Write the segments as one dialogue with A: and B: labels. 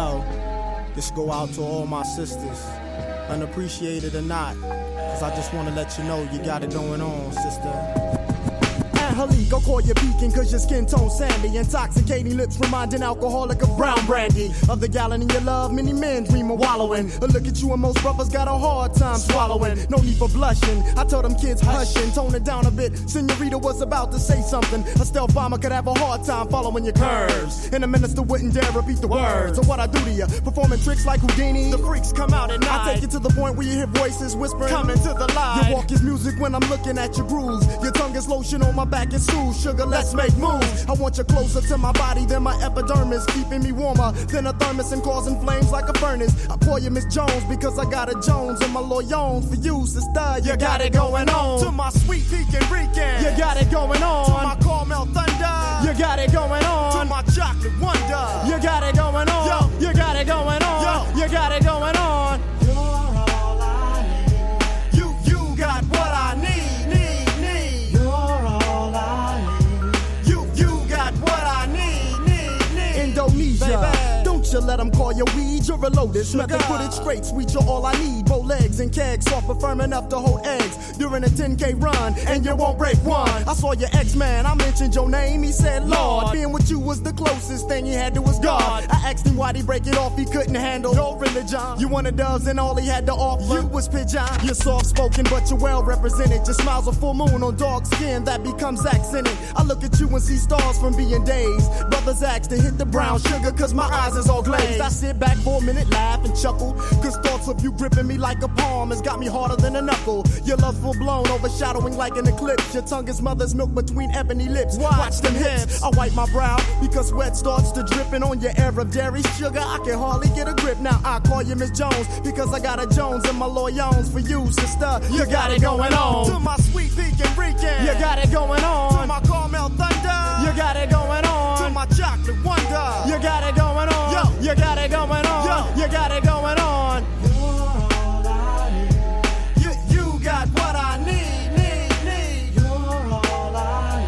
A: yo, this go out to all my sisters, unappreciated or not, cause I just wanna let you know you got it going on, sister. Halik, I'll call you beacon cause your skin tone sandy. Intoxicating lips reminding alcoholic of brown brandy. Of the gallon in your love, many men dream of wallowing. But look at you and most brothers got a hard time swallowing. No need for blushing, I told them kids hushing. Tone it down a bit, Senorita was about to say something. A stealth bomber could have a hard time following your curves. And a minister wouldn't dare repeat the words of what I do to you. Performing tricks like Houdini, the freaks come out at night. I take you to the point where you hear voices whispering, coming to the light. Your walk is music when I'm looking at your grooves. Your tongue is lotion on my back and soothe. Sugar, let's make moves. I want you closer to my body than my epidermis, keeping me warmer than a thermos and causing flames like a furnace. I call you Miss Jones because I got a Jones and my loyons for you, sister. You got it going on. To my sweet Pekin Rican, you got it going on. To my caramel thunder, you got it going on. To my chocolate wonder, you got it going on. Yo, you got it going on. Yo, you got it going on. You're all I need. You got what I need. Indonesia. Don't you let them call you weed, you're a lotus. Method put it straight, sweet, you're all I need. Bow legs and kegs, soft but firm enough to hold eggs. During a 10K run, and you won't break one. I saw your ex-man, I mentioned your name, he said Lord. Being with you was the closest thing he had to his God. I asked him why'd he break it off, he couldn't handle your religion. You wanted doves and all he had to offer you was pigeon. You're soft-spoken but you're well-represented. Your smile's a full moon on dark skin that becomes accented. I look at you and see stars from being dazed. Brothers ask to hit the brown sugar cause my eyes is all glazed. I sit back for a minute, laugh and chuckle, cause thoughts of you gripping me like a palm has got me harder than a knuckle. Your love full blown, overshadowing like an eclipse. Your tongue is mother's milk between ebony lips. Watch them hips. I wipe my brow because sweat starts to dripping on your air of dairy sugar. I can hardly get a grip. Now I call you Miss Jones because I got a Jones and my loyons for you, sister. You got it going on. To my sweet Pekin Rican, you got it going on. To my caramel thunder, you got it going on. To my chocolate wonder, you got it going on. Yo, you got it going on. Yo, you got it going on. You're all I need. You got what I need. You're all I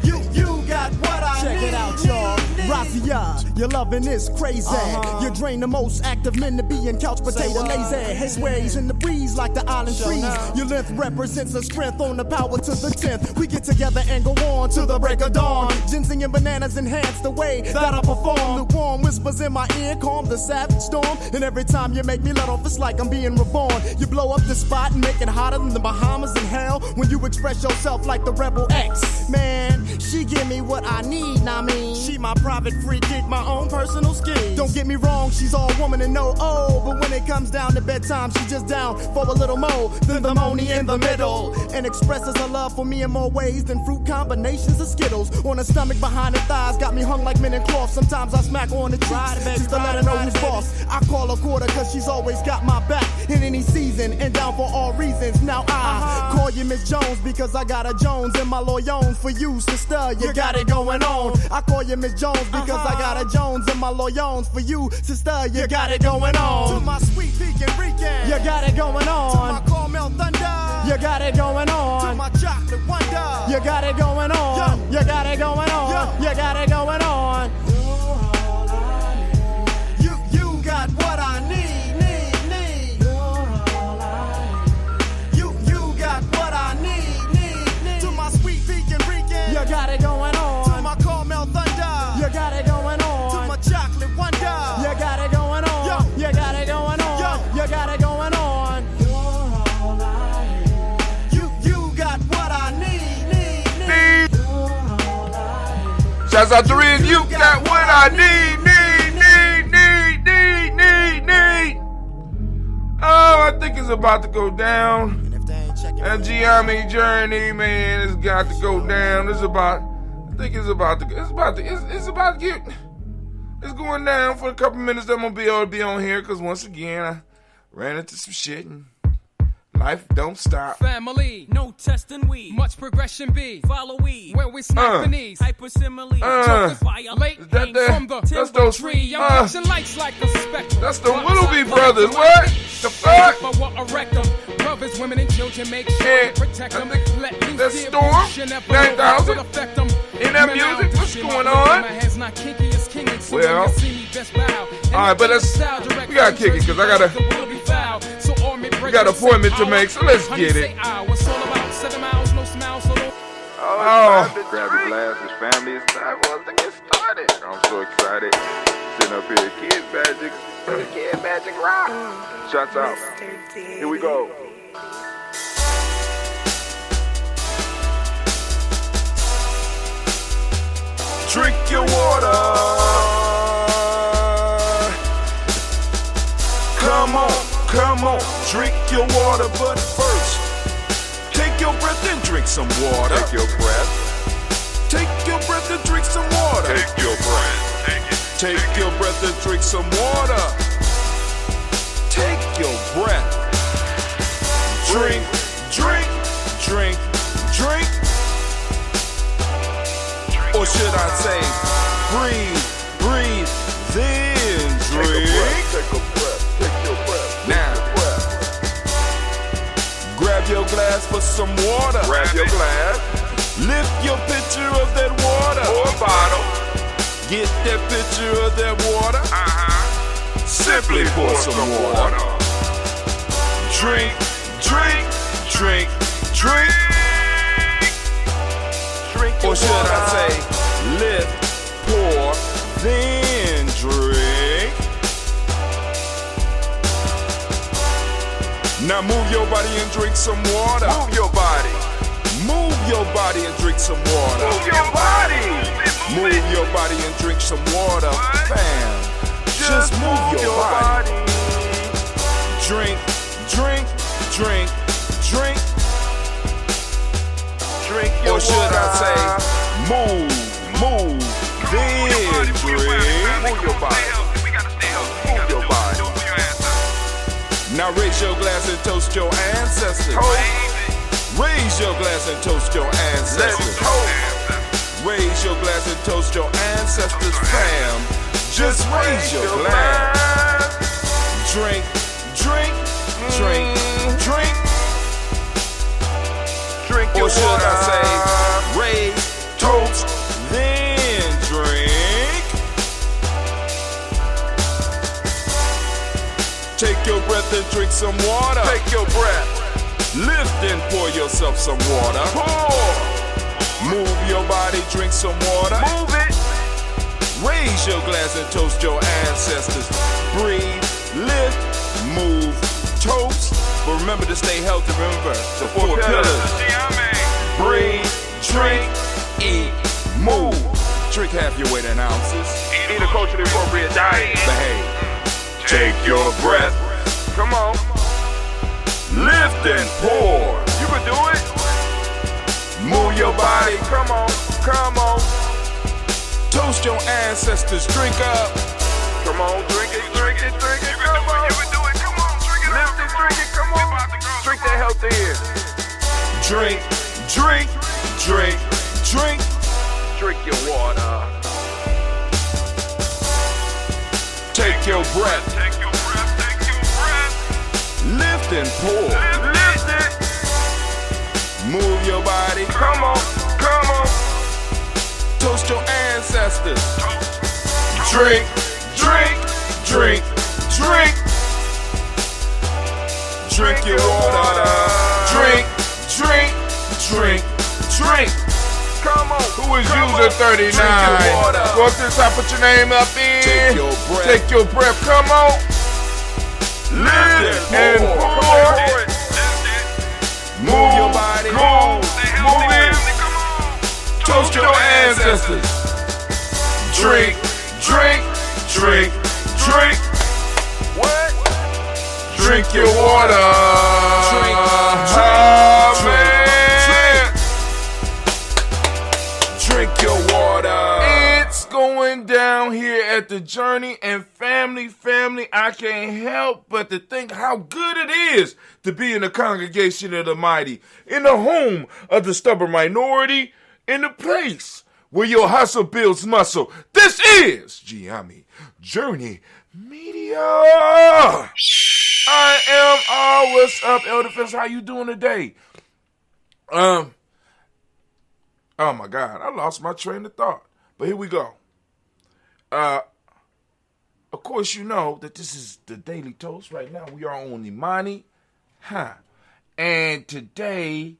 A: need. You got what I need. Check it out, y'all. Razia, your loving is crazy. You drain the most active men to be in couch potato lazy. His ways in the breeze like the island trees. Your length represents a strength on the power to the 10th. We get together and go on to the break of dawn. Ginseng and bananas enhance the way that I perform. The warm whispers in my ear calm the savage storm. And every time you make me let off, it's like I'm being reborn. You blow up the spot and make it hotter than the Bahamas in hell. When you express yourself like the Rebel X. Man, she give me what I need, I mean. She my private freak, get my own personal skills. Don't get me wrong, she's all woman and no oh. But when it comes down to bedtime, she's just down for a little more than the money in the middle. And expresses her love for me in more ways than fruit combinations of Skittles. On her stomach, behind her thighs, got me hung like men in cloth. Sometimes I smack her on the cheeks just to let her know who's boss. I call her quarter cause she's always got my back in any season and down for all reasons. Now I call you Miss Jones because I got a Jones and my loyons for you, sister. You got it going on. I call you Miss Jones because I got a Jones and my loyons for you, sister. You got it going on. To my sweet Pekin Rican, you got it going on. To my caramel thunder, you got it going on. To my chocolate wonder, you got it going on. Yo, you got it going on. Yo, you got it going on. You're all I need. You got what I need. You're all I need. You got what I need. To my sweet Pekin Rican, you got it going on. To my caramel thunder, you got it going on. To my chocolate wonder, you got it going on. Yo, you got it going on. Yo, you got it going on. You're all I need. You got what I need. You're all I need.
B: Shouts out to Riz, you got what I need. Oh, I think it's about to go down. That Gye-Nyame journey, man, it's got to go down. It's going down for a couple minutes. I'm gonna be able to be on here because once again I ran into some shit and life don't stop.
C: Family, no testing we. Much progression be. Follow we. Where we snipe beneath. Hypersimile. Jokers violate. Hang from the timber tree. I'm pushing lights like a spectrum.
B: That's the Willoughby brothers. What? The fuck?
C: But what erect them. Brothers, women, and children make sure to protect them. Let
B: that Storm 9000 in that music. What's going on?
C: My hands not kinky as king and So
B: Well,
C: when you see me, best bow.
B: alright, but we gotta kick it, 'cause I got an appointment to make, so let's get it.
D: Grab your glasses, family. It's time for us to get started. I'm so excited. Sitting up here, Kid Magic Rock. Shots out. Here we go. Drink your water. Come on, drink your water, but first, take your breath and drink some water. Take your breath. Take your breath and drink some water. Take your breath. Take your breath and drink some water. Take your breath. Drink. Or should I say, breathe, then drink. Take a breath. Now, grab your glass for some water. Grab your glass. Lift your pitcher of that water. Or bottle. Get that pitcher of that water. Simply pour some water. Drink. Or should I say, lift, pour, then drink. Now move your body and drink some water. Move your body and drink some water. Move your body and drink some water. Fam, just move your body. Drink. Or should I say, move, then drink. Move your body. Now raise your glass and toast your ancestors. Raise your glass and toast your ancestors. Raise your glass and toast your ancestors, fam. Just raise your glass. Drink. Or should I say, raise, toast, then drink. Take your breath and drink some water. Take your breath. Lift and pour yourself some water. Pour. Move your body, drink some water. Move it. Raise your glass and toast your ancestors. Breathe, lift, move, toast. But remember to stay healthy. Remember the four pillars. Breathe, drink, eat, move. Drink half your weight in ounces. Eat a culturally appropriate diet. Behave. Take your breath. Come on. Lift and pour. You can do it. Move your body. Come on. Toast your ancestors. Drink up. Come on, drink it. Come on. You can do it. Come on, drink it. Lift and drink it. Come on. Drink that healthy air. Drink. Drink your water. Take your breath. Lift and pour. Lift it. Move your body. Come on. Toast your ancestors. Drink. Drink your water. Drink. Come on.
B: Who is user 39? Go up to the top, put your name up in. Take your breath. Come on. Lift and pour.
D: Move your body.
B: Move it. Toast your ancestors. Drink.
D: What?
B: Drink your water. Man.
D: Drink your water.
B: It's going down here at the Journey, and family, I can't help but to think how good it is to be in the congregation of the mighty, in the home of the stubborn minority, in the place where your hustle builds muscle. This is Gye-Nyame Journey Media. I am what's up, Elder Fence? How you doing today? Oh my God, I lost my train of thought. But here we go. of course, you know that this is the Daily Toast. Right now, we are on Imani. And today,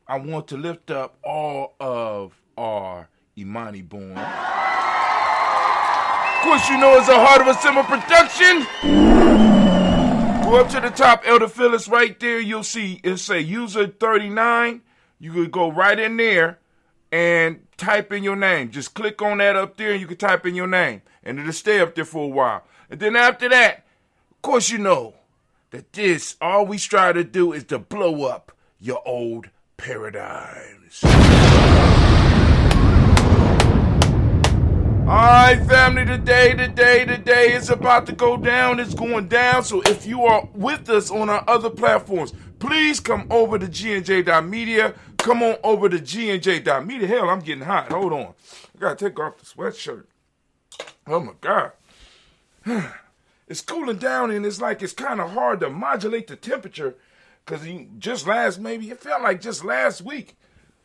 B: I want to lift up all of our Imani born. Of course, you know it's a Heart of a Simmer production. Go up to the top, Elder Phyllis, right there. You'll see it say user 39. You could go right in there and type in your name. Just click on that up there and you can type in your name. And it'll stay up there for a while. And then after that, of course you know that this, all we try to do is to blow up your old paradigms. Alright, family, today is about to go down. It's going down. So if you are with us on our other platforms, please come over to Gye-Nyame. Come on over to Gye-Nyame. Hell, I'm getting hot. Hold on. I gotta take off the sweatshirt. Oh my God. It's cooling down and it's like it's kind of hard to modulate the temperature because it felt like just last week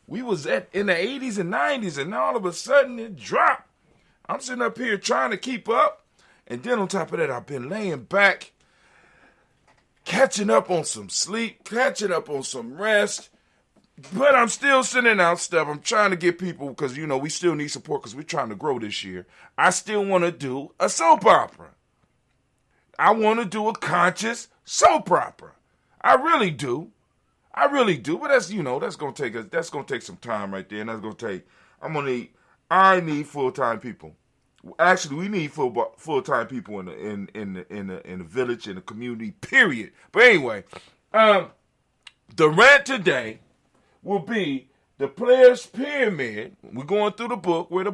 B: we was in the 80s and 90s and all of a sudden it dropped. I'm sitting up here trying to keep up, and then on top of that, I've been laying back, catching up on some sleep, catching up on some rest, but I'm still sending out stuff. I'm trying to get people, because, you know, we still need support because we're trying to grow this year. I still want to do a soap opera. I want to do a conscious soap opera. I really do, but that's going to take some time right there, and that's going to take, I need full-time people. Actually, we need full-time people in the village, in the community, period. But anyway, the rant today will be the Players Pyramid. We're going through the book. Where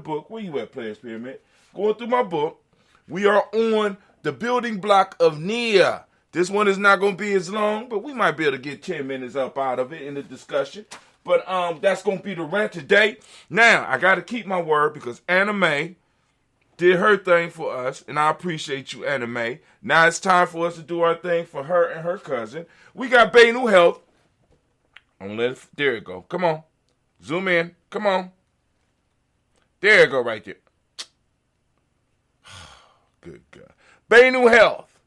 B: you at, Players Pyramid? Going through my book. We are on the building block of Nia. This one is not going to be as long, but we might be able to get 10 minutes up out of it in the discussion. But that's going to be the rant today. Now, I got to keep my word because Anime did her thing for us, and I appreciate you, Anime. Now it's time for us to do our thing for her and her cousin. We got Gye-Nyame Health. There it go. Come on. Zoom in. Come on. There it go right there. Good God. Gye-Nyame Health.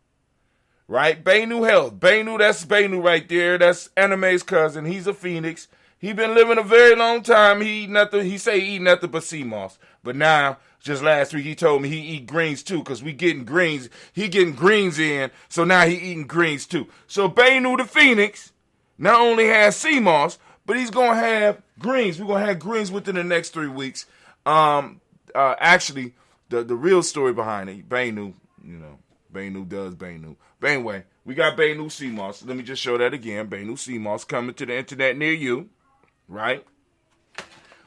B: Right? Gye-Nyame Health. That's Gye-Nyame right there. That's Anime's cousin. He's a Phoenix. He been living a very long time. He eat nothing but sea moss. But now, just last week, he told me he eat greens too, because we getting greens. He getting greens in, so now he eating greens too. So Gye-Nyame the Phoenix not only has sea moss, but he's going to have greens. We're going to have greens within the next 3 weeks. Actually, the real story behind it, Gye-Nyame, Gye-Nyame does Gye-Nyame. But anyway, we got Gye-Nyame sea moss. Let me just show that again. Gye-Nyame sea moss coming to the internet near you. Right?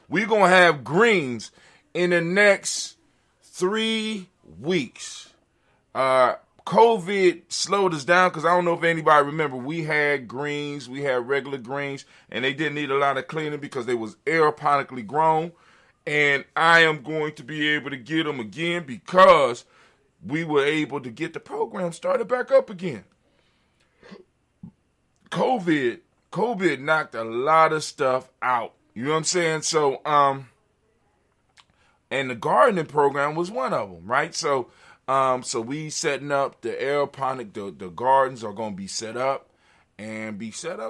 B: We're going to have greens in the next 3 weeks. COVID slowed us down because I don't know if anybody remember. We had greens, we had regular greens, and they didn't need a lot of cleaning because they was aeroponically grown. And I am going to be able to get them again because we were able to get the program started back up again. COVID knocked a lot of stuff out. You know what I'm saying? So, and the gardening program was one of them, right? So we setting up the aeroponic, the gardens are going to be set up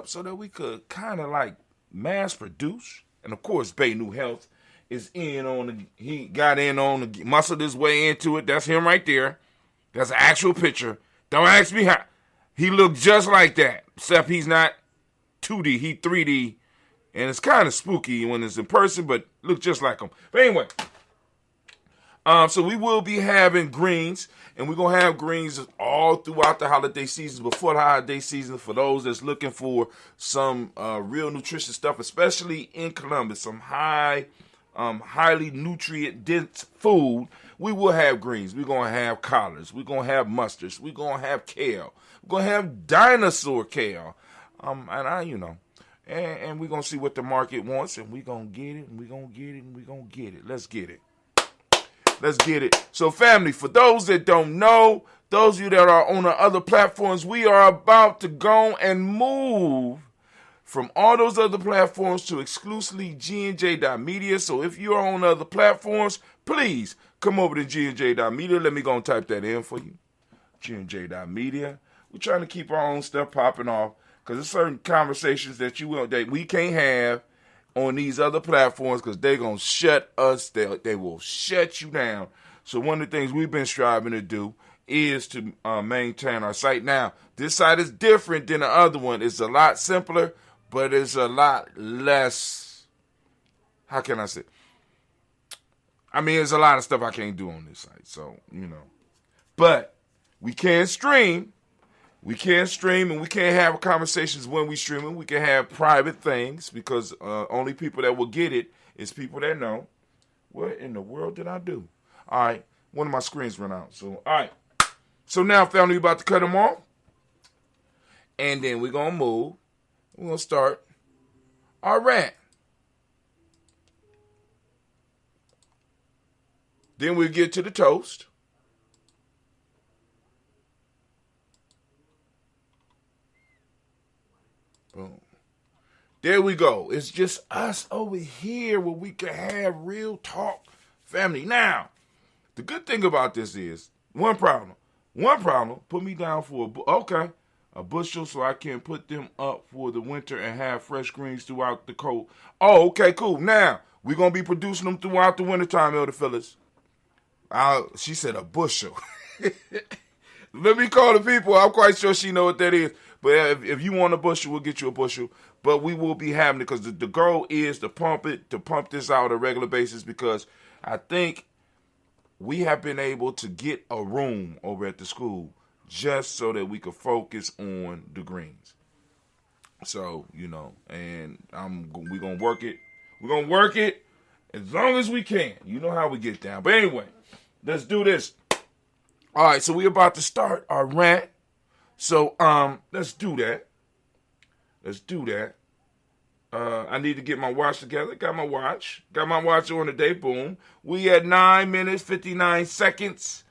B: so that we could kind of like mass produce. And of course, Gye-Nyame Health is he got in on the, muscled his way into it. That's him right there. That's an actual picture. Don't ask me how. He looked just like that, except he's not 2D, he 3D, and it's kind of spooky when it's in person, but look just like him. But anyway, so we will be having greens, and we're going to have greens all throughout the holiday season, before the holiday season, for those that's looking for some real nutritious stuff, especially in Columbus, some highly nutrient-dense food. We will have greens. We're going to have collards. We're going to have mustards. We're going to have kale. We're going to have dinosaur kale. And we're going to see what the market wants, and we're going to get it, and we're going to get it, and we're going to get it. Let's get it. Let's get it. So, family, for those that don't know, those of you that are on the other platforms, we are about to go and move from all those other platforms to exclusively Gye-Nyame. So if you are on other platforms, please come over to Gye-Nyame.media. Let me go and type that in for you. Gye-Nyame.media. We're trying to keep our own stuff popping off because there's certain conversations that we can't have on these other platforms because they're going to shut us. They will shut you down. So one of the things we've been striving to do is to maintain our site. Now, this site is different than the other one. It's a lot simpler, but it's a lot less, how can I say? I mean, there's a lot of stuff I can't do on this site, so, But we can stream. We can stream, and we can't have conversations when we stream. We can have private things because only people that will get it is people that know. What in the world did I do? All right, one of my screens ran out. So, all right. So now, family, we're about to cut them off. And then we're going to move. We're going to start our rant. Then we'll get to the toast. Boom. There we go. It's just us over here where we can have real talk, family. Now, the good thing about this is one problem. Put me down for a bushel so I can put them up for the winter and have fresh greens throughout the cold. Oh, okay, cool. Now, we're going to be producing them throughout the wintertime, Elder Phyllis. She said a bushel. Let me call the people. I'm quite sure she know what that is. But if you want a bushel, we'll get you a bushel. But we will be having it because the goal is to pump this out on a regular basis because I think we have been able to get a room over at the school just so that we could focus on the greens. So, and we're going to work it. We're going to work it as long as we can. You know how we get down. But anyway, let's do this. All right, so we're about to start our rant. So, let's do that. I need to get my watch together. Got my watch on today. Boom. We at 9 minutes, 59 seconds.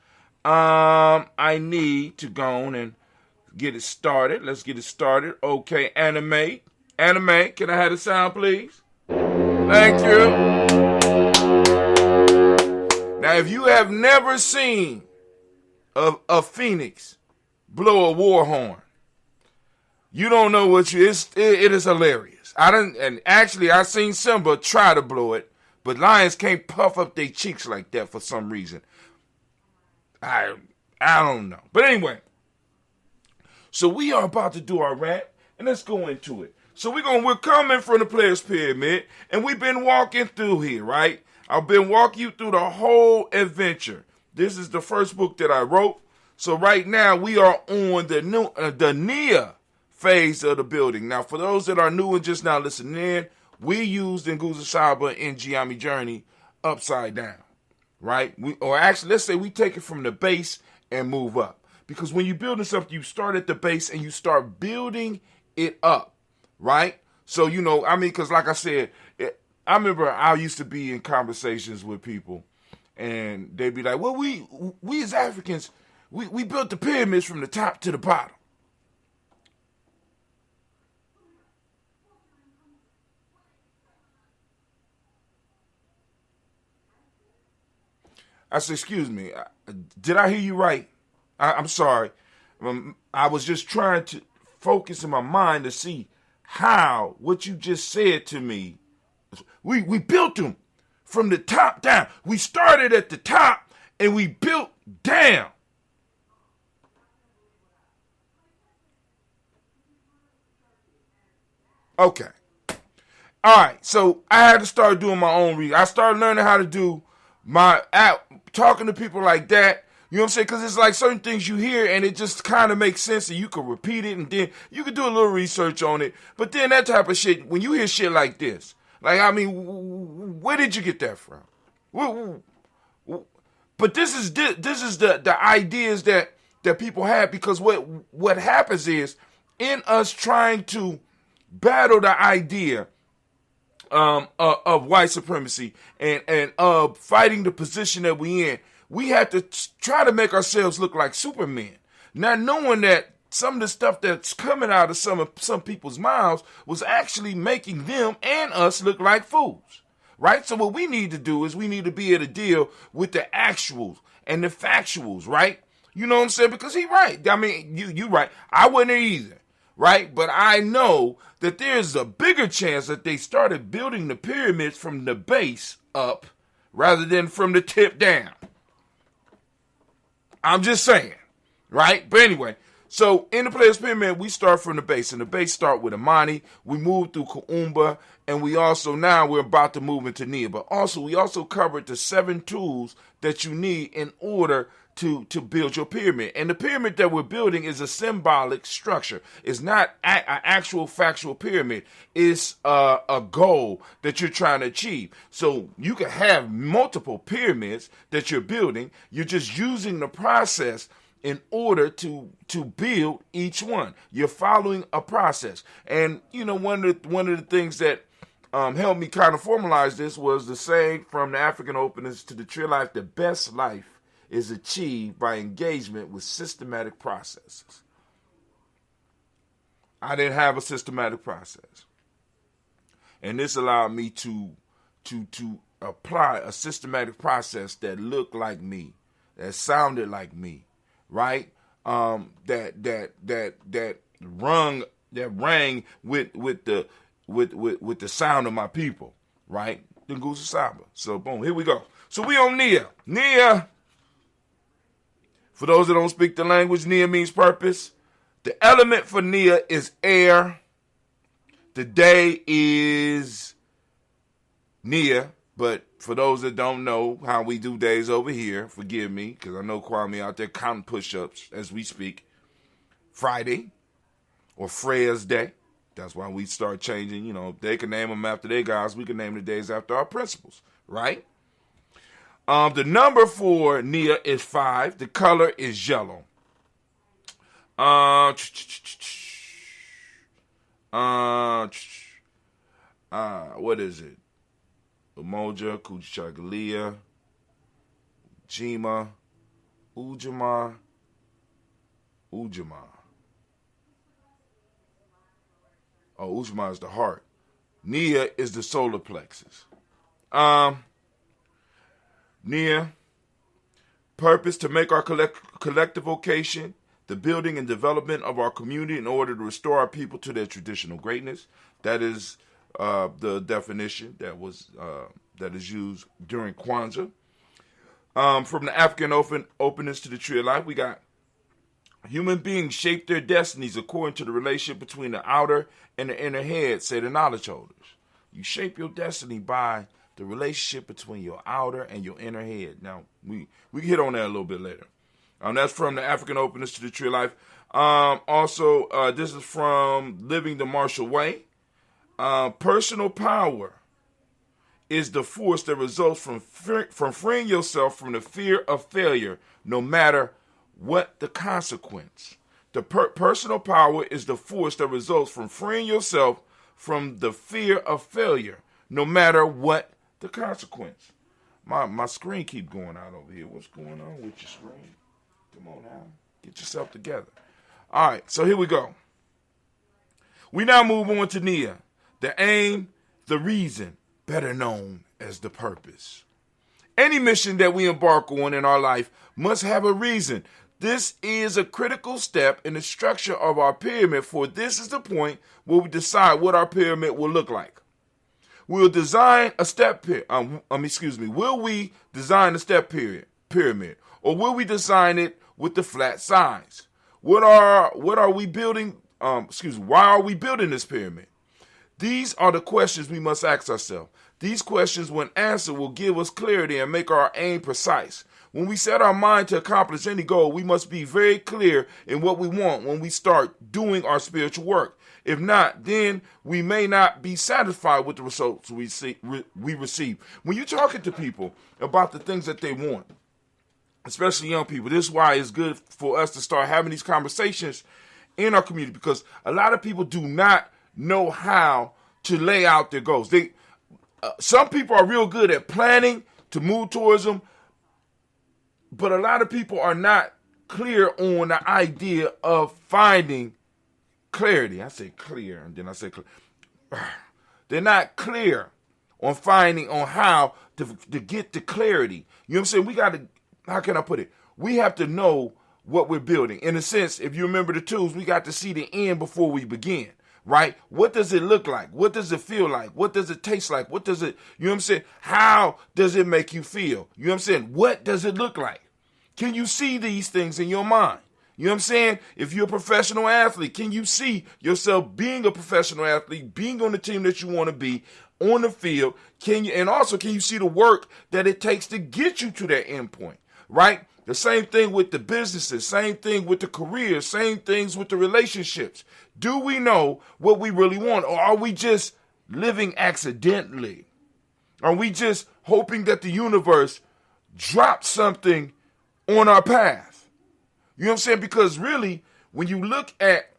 B: I need to go on and get it started. Let's get it started. Okay, Anime, can I have the sound, please? Thank you. Now, if you have never seen a phoenix blow a war horn, you don't know what it is hilarious. I seen Simba try to blow it, but lions can't puff up their cheeks like that for some reason. I don't know. But anyway, so we are about to do our rant, and let's go into it. So we're coming from the Players Pyramid, and we've been walking through here, right? I've been walking you through the whole adventure. This is the first book that I wrote. So right now we are on the Nia phase of the building. Now, for those that are new and just now listening in, we used Nguzo Saba in Gye-Nyame Journey upside down, right? Let's say we take it from the base and move up. Because when you're building something, you start at the base and you start building it up, right? So, because like I said, I remember I used to be in conversations with people and they'd be like, well, we as Africans, we built the pyramids from the top to the bottom. I said, excuse me, did I hear you right? I'm sorry. I was just trying to focus in my mind to see how what you just said to me, we built them from the top down. We started at the top and we built down. Okay. All right. So I had to start doing my own research. I started learning how to do talking to people like that. You know what I'm saying? Because it's like certain things you hear and it just kind of makes sense and you can repeat it and then you can do a little research on it. But then that type of shit, when you hear shit like this, where did you get that from? But this is the ideas that people have, because what happens is in us trying to battle the idea of white supremacy and of fighting the position that we in, we have to try to make ourselves look like Superman, not knowing that some of the stuff that's coming out of some people's mouths was actually making them and us look like fools. right? So what we need to do is we need to be able to deal with the actuals and the factuals, right? You know what I'm saying? Because he right. I mean, you right. I wouldn't either, right? But I know that there's a bigger chance that they started building the pyramids from the base up rather than from the tip down. I'm just saying, right? But anyway, so in the Players Pyramid, we start from the base, and the base start with Imani. We move through Kuumba, and we're about to move into Nia. But also, we also covered the 7 tools that you need in order to build your pyramid. And the pyramid that we're building is a symbolic structure. It's not an actual factual pyramid. It's a goal that you're trying to achieve. So you can have multiple pyramids that you're building. You're just using the process in order to build each one. You're following a process. And, you know, one of the things that helped me kind of formalize this was the saying from the African openers to the Tree Life: the best life is achieved by engagement with systematic processes. I didn't have a systematic process. And this allowed me to apply a systematic process that looked like me, that sounded like me, right? That rang with the sound of my people, right? The Ngusa Saba. So boom, here we go. So we on Nia. Nia. For those that don't speak the language, Nia means purpose. The element for Nia is air. The day is Nia. But for those that don't know how we do days over here, forgive me, because I know Kwame out there counting push-ups as we speak. Friday, or Freya's Day. That's why we start changing. You know, they can name them after their guys. We can name the days after our principles, right? The number for Nia is 5. The color is yellow. What is it? Umoja, Kuchagalia, Jima, Ujama. Oh, Ujama is the heart. Nia is the solar plexus. Nia, purpose: to make our collective vocation the building and development of our community in order to restore our people to their traditional greatness. That is the definition that is used during Kwanzaa. From the African openness to the Tree of Life, we got human beings shape their destinies according to the relationship between the outer and the inner head, say the knowledge holders. You shape your destiny by the relationship between your outer and your inner head. Now, we can hit on that a little bit later. That's from the African openness to the Tree of Life. Also, this is from Living the Marshall Way. Personal power is the force that results from freeing yourself from the fear of failure, no matter what the consequence. The personal power is the force that results from freeing yourself from the fear of failure, no matter what the consequence. My screen keep going out over here. What's going on with your screen? Come on now. Get yourself together. All right, so here we go. We now move on to Nia. The aim, the reason, better known as the purpose. Any mission that we embark on in our life must have a reason. This is a critical step in the structure of our pyramid, for this is the point where we decide what our pyramid will look like. We'll design a step Will we design a step pyramid, or will we design it with the flat sides? What are we building? Why are we building this pyramid? These are the questions we must ask ourselves. These questions, when answered, will give us clarity and make our aim precise. When we set our mind to accomplish any goal, we must be very clear in what we want when we start doing our spiritual work. If not, then we may not be satisfied with the results we receive. When you're talking to people about the things that they want, especially young people, this is why it's good for us to start having these conversations in our community, because a lot of people do not know how to lay out their goals. Some people are real good at planning to move towards them, but a lot of people are not clear on the idea of finding clarity. I say clear, and then I say clear. They're not clear on finding on how to get the clarity. You know what I'm saying? We got to, how can I put it? We have to know what we're building. In a sense, if you remember the tools, we got to see the end before we begin, right? What does it look like? What does it feel like? What does it taste like? What does it, you know what I'm saying? How does it make you feel? You know what I'm saying? What does it look like? Can you see these things in your mind? You know what I'm saying? If you're a professional athlete, can you see yourself being a professional athlete, being on the team that you want to be on the field? And also, can you see the work that it takes to get you to that end point, right? The same thing with the businesses, same thing with the careers, same things with the relationships. Do we know what we really want, or are we just living accidentally? Are we just hoping that the universe drops something on our path? You know what I'm saying? Because really, when you look at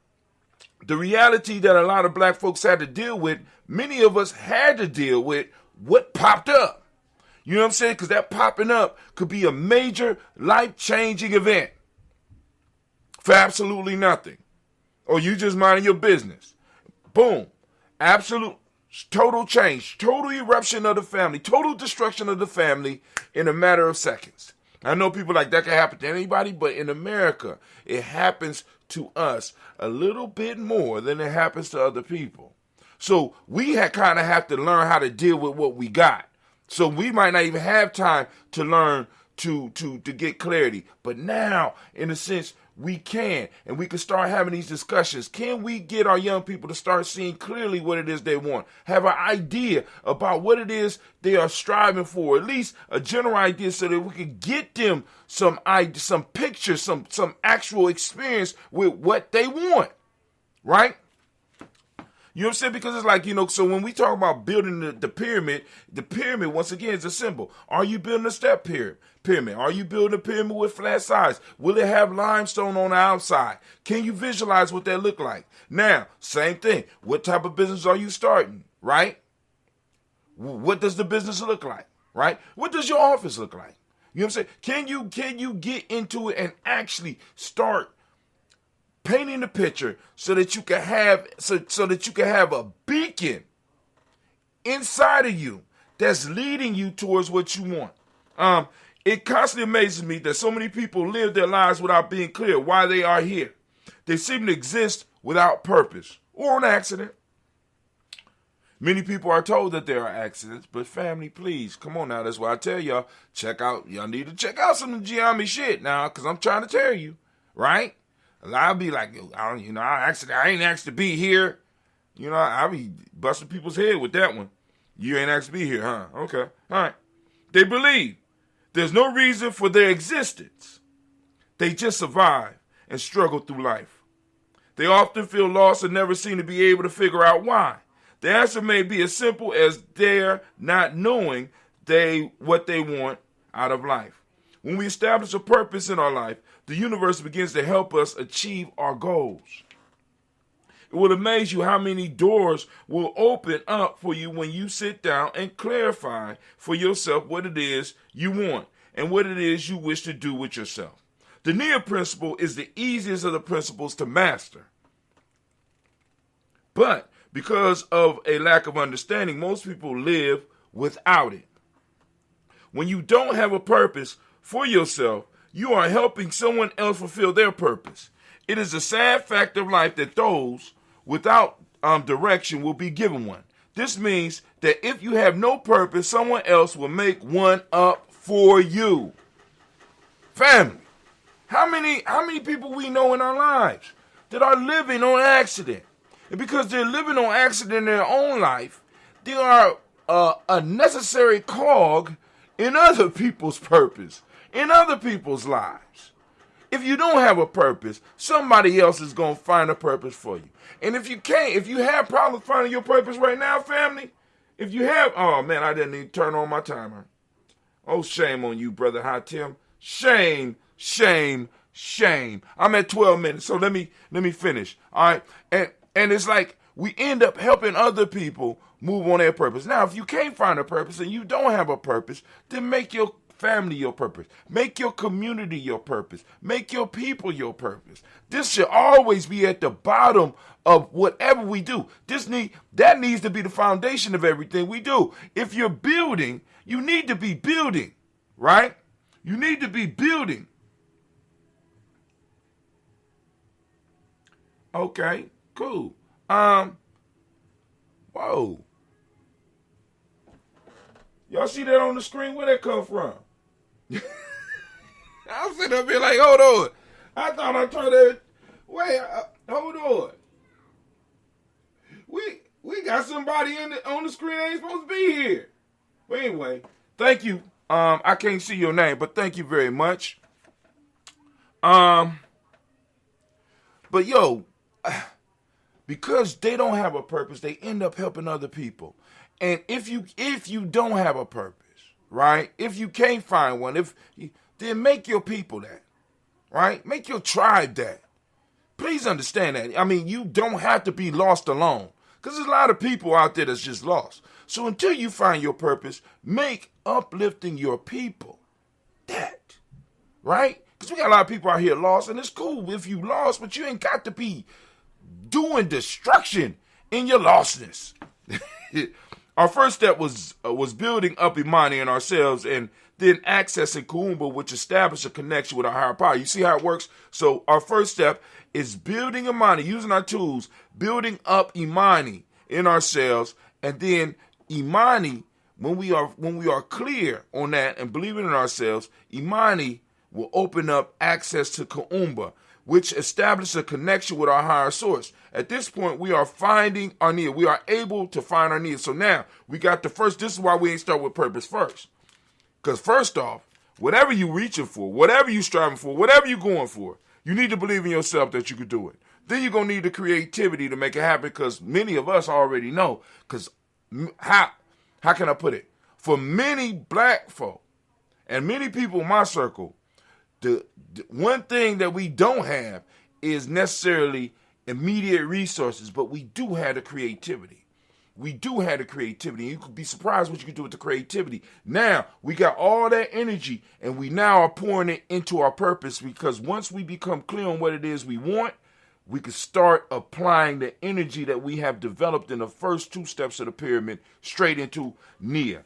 B: the reality that a lot of black folks had to deal with, many of us had to deal with what popped up. You know what I'm saying? Because that popping up could be a major life-changing event for absolutely nothing. Or you just minding your business. Boom. Absolute, total change, total eruption of the family, total destruction of the family in a matter of seconds. I know people like that can happen to anybody, but in America, it happens to us a little bit more than it happens to other people. So we kind of have to learn how to deal with what we got. So we might not even have time to learn to get clarity. But now, in a sense, we can. And we can start having these discussions. Can we get our young people to start seeing clearly what it is they want? Have an idea about what it is they are striving for. At least a general idea so that we can get them some pictures, some actual experience with what they want. Right? You know what I'm saying? Because it's like, so when we talk about building the pyramid, once again, is a symbol. Are you building a step pyramid? Are you building a pyramid with flat sides? Will it have limestone on the outside? Can you visualize what that look like? Now, same thing. What type of business are you starting, right? What does the business look like, right? What does your office look like? You know what I'm saying? Can you get into it and actually start painting the picture so that you can have a beacon inside of you that's leading you towards what you want. It constantly amazes me that so many people live their lives without being clear why they are here. They seem to exist without purpose or on accident. Many people are told that there are accidents, but family, please, come on now. That's why I tell y'all, y'all need to check out some of the Gye-Nyame shit now, because I'm trying to tell you, right? I'll be like, I ain't asked to be here. I'll be busting people's head with that one. You ain't asked to be here, huh? Okay. All right. They believe there's no reason for their existence. They just survive and struggle through life. They often feel lost and never seem to be able to figure out why. The answer may be as simple as they're not knowing what they want out of life. When we establish a purpose in our life, the universe begins to help us achieve our goals. It will amaze you how many doors will open up for you when you sit down and clarify for yourself what it is you want and what it is you wish to do with yourself. The Nia principle is the easiest of the principles to master. But because of a lack of understanding, most people live without it. When you don't have a purpose for yourself, you are helping someone else fulfill their purpose. It is a sad fact of life that those without direction will be given one. This means that if you have no purpose, someone else will make one up for you. Family, how many people we know in our lives that are living on accident? And because they're living on accident in their own life, they are a necessary cog in other people's purpose, in other people's lives. If you don't have a purpose, somebody else is going to find a purpose for you. And if you have problems finding your purpose right now, family, oh man, I didn't even turn on my timer. Oh, shame on you, brother Hatim. Shame, shame, shame. I'm at 12 minutes, so let me finish. All right. And it's like we end up helping other people move on their purpose. Now, if you can't find a purpose and you don't have a purpose, then make your family your purpose. Make your community your purpose. Make your people your purpose. This should always be at the bottom of whatever we do. That needs to be the foundation of everything we do. If you're building, you need to be building, right? You need to be building. Okay, cool. Whoa. Y'all see that on the screen? Where that come from? I'm sitting up here like, hold on. I thought I tried to, wait, hold on. We got somebody on the screen that ain't supposed to be here. But anyway, thank you. I can't see your name, but thank you very much. But yo, because they don't have a purpose, they end up helping other people. And if you don't have a purpose, right? If you can't find one, then make your people that, right? Make your tribe that. Please understand that. I mean, you don't have to be lost alone, because there's a lot of people out there that's just lost. So until you find your purpose, make uplifting your people that, right? Because we got a lot of people out here lost, and it's cool if you lost, but you ain't got to be doing destruction in your lostness. Our first step was building up Imani in ourselves, and then accessing Kuumba, which established a connection with our higher power. You see how it works? So our first step is building Imani, using our tools, building up Imani in ourselves, and then Imani, when we are clear on that and believing in ourselves, Imani will open up access to Kuumba, which establishes a connection with our higher source. At this point, we are finding our Nia. We are able to find our Nia. So now we got this is why we ain't start with purpose first. Because first off, whatever you reaching for, whatever you striving for, whatever you going for, you need to believe in yourself that you could do it. Then you're going to need the creativity to make it happen, because many of us already know. Because how can I put it? For many black folk and many people in my circle, the one thing that we don't have is necessarily immediate resources, but we do have the creativity. We do have the creativity. You could be surprised what you can do with the creativity. Now, we got all that energy, and we now are pouring it into our purpose, because once we become clear on what it is we want, we can start applying the energy that we have developed in the first two steps of the pyramid straight into Nia.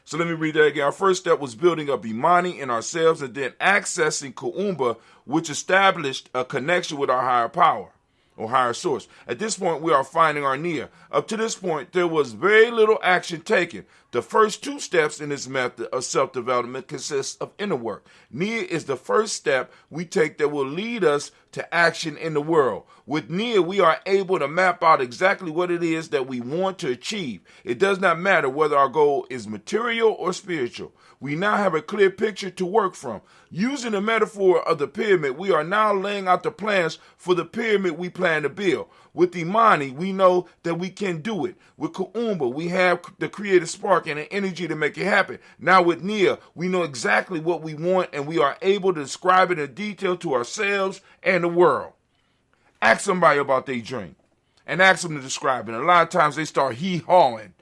B: So let me read that again. Our first step was building up Imani in ourselves, and then accessing Kuumba, which established a connection with our higher power or higher source. At this point, we are finding our Nia. Up to this point, there was very little action taken. The first two steps in this method of self-development consist of inner work. Nia is the first step we take that will lead us to action in the world. With Nia, we are able to map out exactly what it is that we want to achieve. It does not matter whether our goal is material or spiritual. We now have a clear picture to work from. Using the metaphor of the pyramid, we are now laying out the plans for the pyramid we plan to build. With Imani, we know that we can do it. With Kuumba, we have the creative spark and the energy to make it happen. Now with Nia, we know exactly what we want, and we are able to describe it in detail to ourselves and the world. Ask somebody about their dream and ask them to describe it. And a lot of times they start hee-hawing.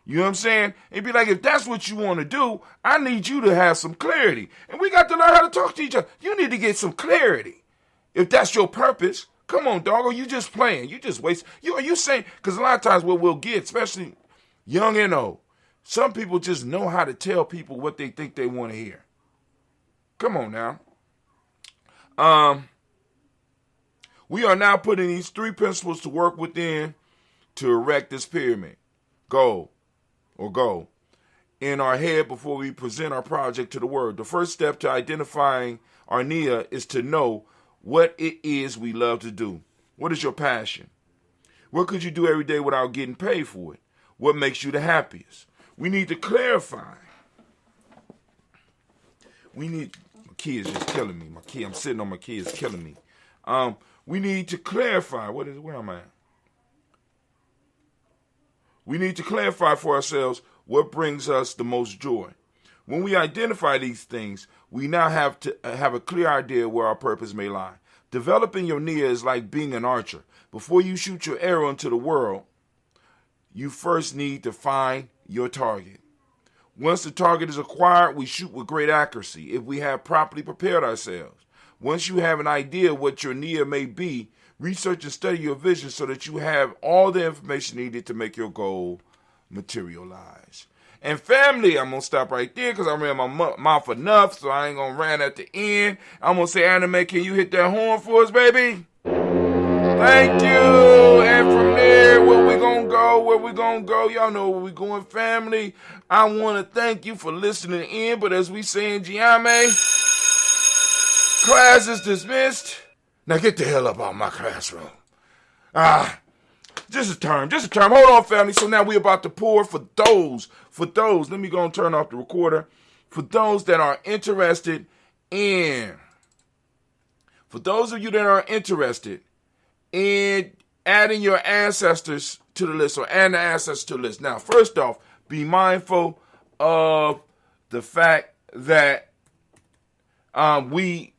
B: You know what I'm saying? It'd be like, if that's what you want to do, I need you to have some clarity. And we got to learn how to talk to each other. You need to get some clarity. If that's your purpose, come on, dog. Or you just playing. You just waste. You saying, because a lot of times what we'll get, especially young and old, some people just know how to tell people what they think they want to hear. Come on now. We are now putting these three principles to work within to erect this pyramid. Goal in our head before we present our project to the world. The first step to identifying our Nia is to know what it is we love to do. What is your passion? What could you do every day without getting paid for it? What makes you the happiest? We need to clarify. My key is just killing me. I'm sitting on my key is killing me. We need to clarify. Where am I at? We need to clarify for ourselves what brings us the most joy. When we identify these things, we now have to have a clear idea where our purpose may lie. Developing your Nia is like being an archer. Before you shoot your arrow into the world, you first need to find your target. Once the target is acquired, we shoot with great accuracy if we have properly prepared ourselves. Once you have an idea what your Nia may be, research and study your vision so that you have all the information needed to make your goal materialize. And family, I'm going to stop right there because I ran my mouth enough, so I ain't going to rant at the end. I'm going to say, Anime, can you hit that horn for us, baby? Thank you. And from there, where we going to go? Y'all know where we going, family. I want to thank you for listening in, but as we say in Gye-Nyame, class is dismissed. Now get the hell up out of my classroom. Just a term. Hold on, family. So now we're about to pour for those. Let me go and turn off the recorder. For those that are interested in, for those of you that are interested in adding your ancestors to the list or adding the ancestors to the list. Now, first off, be mindful of the fact that we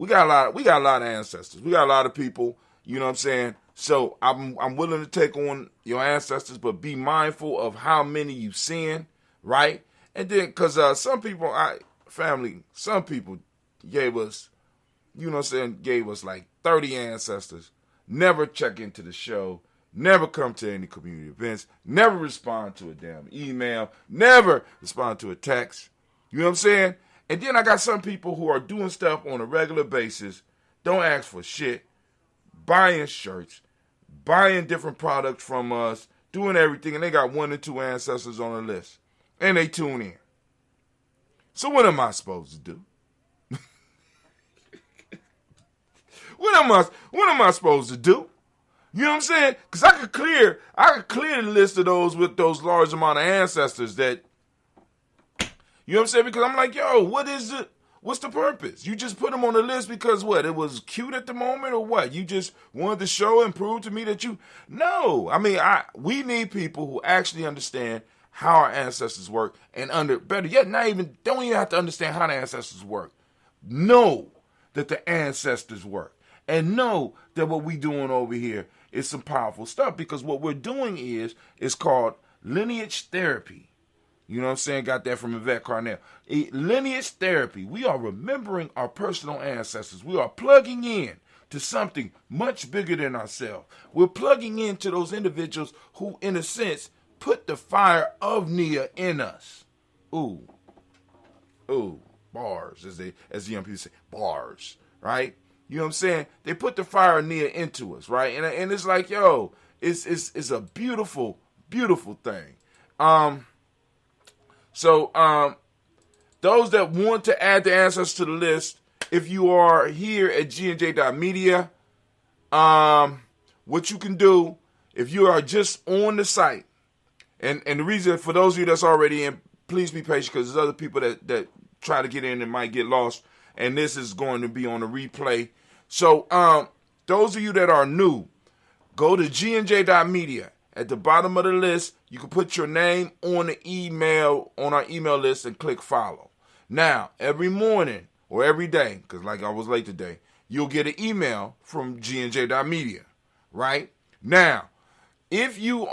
B: got a lot of ancestors. We got a lot of people, you know what I'm saying? So I'm willing to take on your ancestors, but be mindful of how many you send, right? And then, because some people gave us, you know what I'm saying, gave us like 30 ancestors, never check into the show, never come to any community events, never respond to a damn email, never respond to a text. You know what I'm saying? And then I got some people who are doing stuff on a regular basis, don't ask for shit, buying shirts, buying different products from us, doing everything, and they got 1 or 2 ancestors on the list. And they tune in. So what am I supposed to do? What am I supposed to do? You know what I'm saying? Because I could clear the list of those with those large amount of ancestors that, you know what I'm saying? Because I'm like, yo, what's the purpose? You just put them on the list because what? It was cute at the moment or what? You just wanted to show and prove to me that you... No. I mean, we need people who actually understand how our ancestors work and better yet, don't even have to understand how the ancestors work. Know that the ancestors work. And know that what we doing over here is some powerful stuff, because what we're doing is called lineage therapy. You know what I'm saying? Got that from Yvette Carnell. Lineage therapy. We are remembering our personal ancestors. We are plugging in to something much bigger than ourselves. We're plugging into those individuals who, in a sense, put the fire of Nia in us. Ooh, bars, as the young people say, bars, right? You know what I'm saying? They put the fire of Nia into us, right? And it's like, yo, it's a beautiful, beautiful thing. So those that want to add the ancestors to the list, if you are here at gnj.media, what you can do, if you are just on the site, and the reason for those of you that's already in, please be patient, because there's other people that try to get in and might get lost, and this is going to be on a replay. So those of you that are new, go to gnj.media. At the bottom of the list, you can put your name on our email list and click follow. Now, every morning or every day, because like I was late today, you'll get an email from gnj.media, right? Now, if you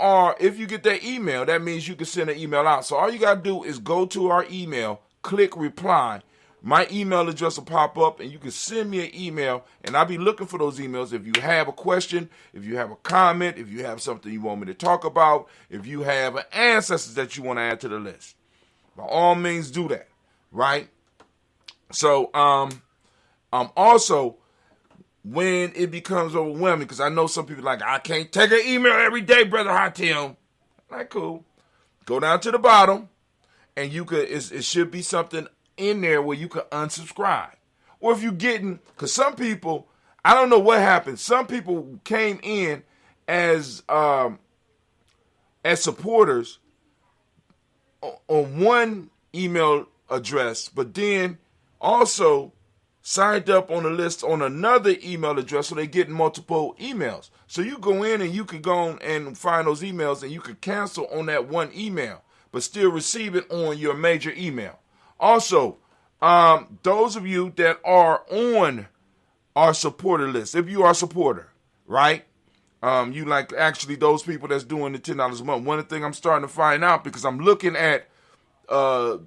B: get that email, that means you can send an email out. So all you got to do is go to our email, click reply. My email address will pop up, and you can send me an email, and I'll be looking for those emails. If you have a question, if you have a comment, if you have something you want me to talk about, if you have an ancestors that you want to add to the list, by all means do that, right? So, also, when it becomes overwhelming, because I know some people like, I can't take an email every day, Brother Hatim. Like, cool. Go down to the bottom, and you could. It should be something in there where you can unsubscribe. Or if you're getting, because some people, I don't know what happened. Some people came in as supporters on one email address, but then also signed up on the list on another email address, so they get multiple emails. So you go in and you can go and find those emails, and you can cancel on that one email, but still receive it on your major email. Also, those of you that are on our supporter list, if you are a supporter, right? You like actually those people that's doing the $10 a month. One of the things I'm starting to find out, because I'm looking at the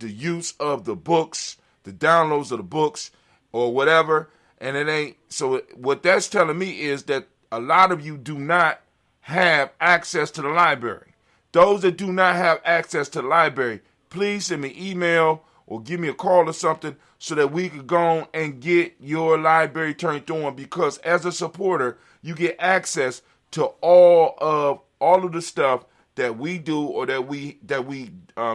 B: use of the books, the downloads of the books or whatever, And it ain't, so what that's telling me is that a lot of you do not have access to the library. Those that do not have access to the library, please send me email or give me a call or something so that we could go on and get your library turned on, because as a supporter, you get access to all of the stuff that we do or that we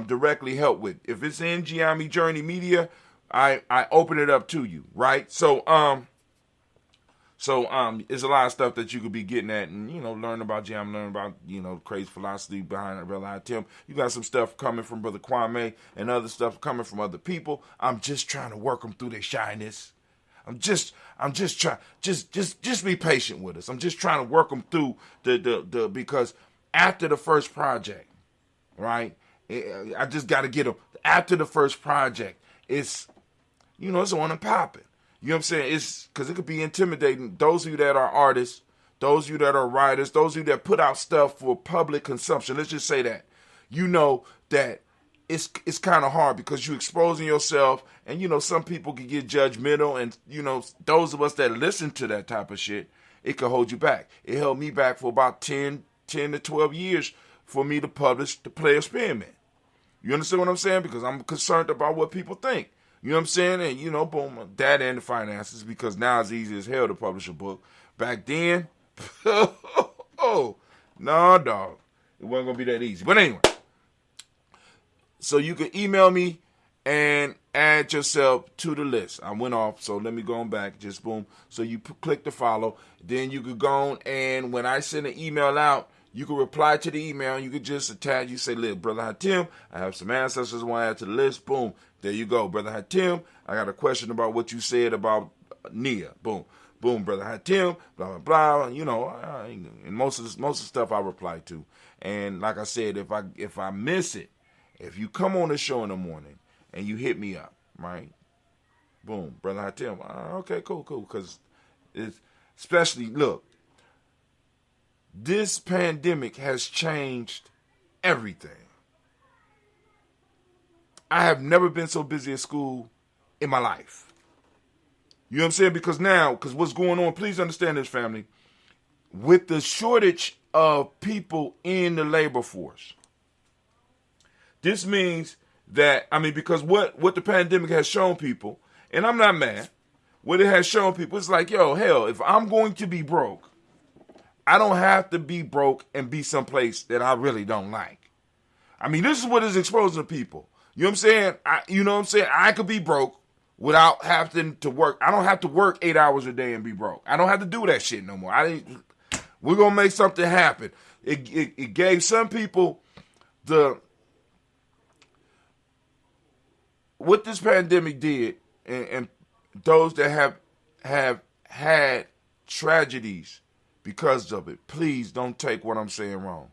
B: directly help with. If it's in Gye-Nyame Journey Media, I open it up to you, right? So it's a lot of stuff that you could be getting at and, learn about Gye-Nyame, learn about, crazy philosophy behind Brother Tim. You got some stuff coming from Brother Kwame and other stuff coming from other people. I'm just trying to work them through their shyness. I'm just trying, just be patient with us. I'm just trying to work them through because after the first project, right, I just got to get them. After the first project, it's on and popping. You know what I'm saying? It's because it could be intimidating. Those of you that are artists, those of you that are writers, those of you that put out stuff for public consumption, let's just say that, that it's kind of hard because you're exposing yourself, and, some people can get judgmental, and, those of us that listen to that type of shit, it could hold you back. It held me back for about 10 to 12 years for me to publish The Play Experiment. You understand what I'm saying? Because I'm concerned about what people think. You know what I'm saying? And, boom, that and the finances, because now it's easy as hell to publish a book. Back then, no, dog. It wasn't going to be that easy. But anyway, so you can email me and add yourself to the list. I went off, so let me go on back. Just boom. So you click the follow. Then you could go on, and when I send an email out, you can reply to the email, and you could just attach. You say, look, Brother Hatim, I have some ancestors I want to add to the list. Boom. There you go, Brother Hatim. I got a question about what you said about Nia. Boom. Boom, Brother Hatim, blah, blah, blah. And most of the stuff I reply to. And like I said, if I miss it, if you come on the show in the morning and you hit me up, right? Boom, Brother Hatim. Okay, cool. Because it's, especially, look, this pandemic has changed everything. I have never been so busy at school in my life. You know what I'm saying? Because what's going on, please understand this, family, with the shortage of people in the labor force, this means that, because what the pandemic has shown people, and I'm not mad, what it has shown people, it's like, hell, if I'm going to be broke, I don't have to be broke and be someplace that I really don't like. This is what is exposing people. You know what I'm saying? I could be broke without having to work. I don't have to work 8 hours a day and be broke. I don't have to do that shit no more. We're going to make something happen. It gave some people what this pandemic did, and those that have had tragedies because of it, please don't take what I'm saying wrong.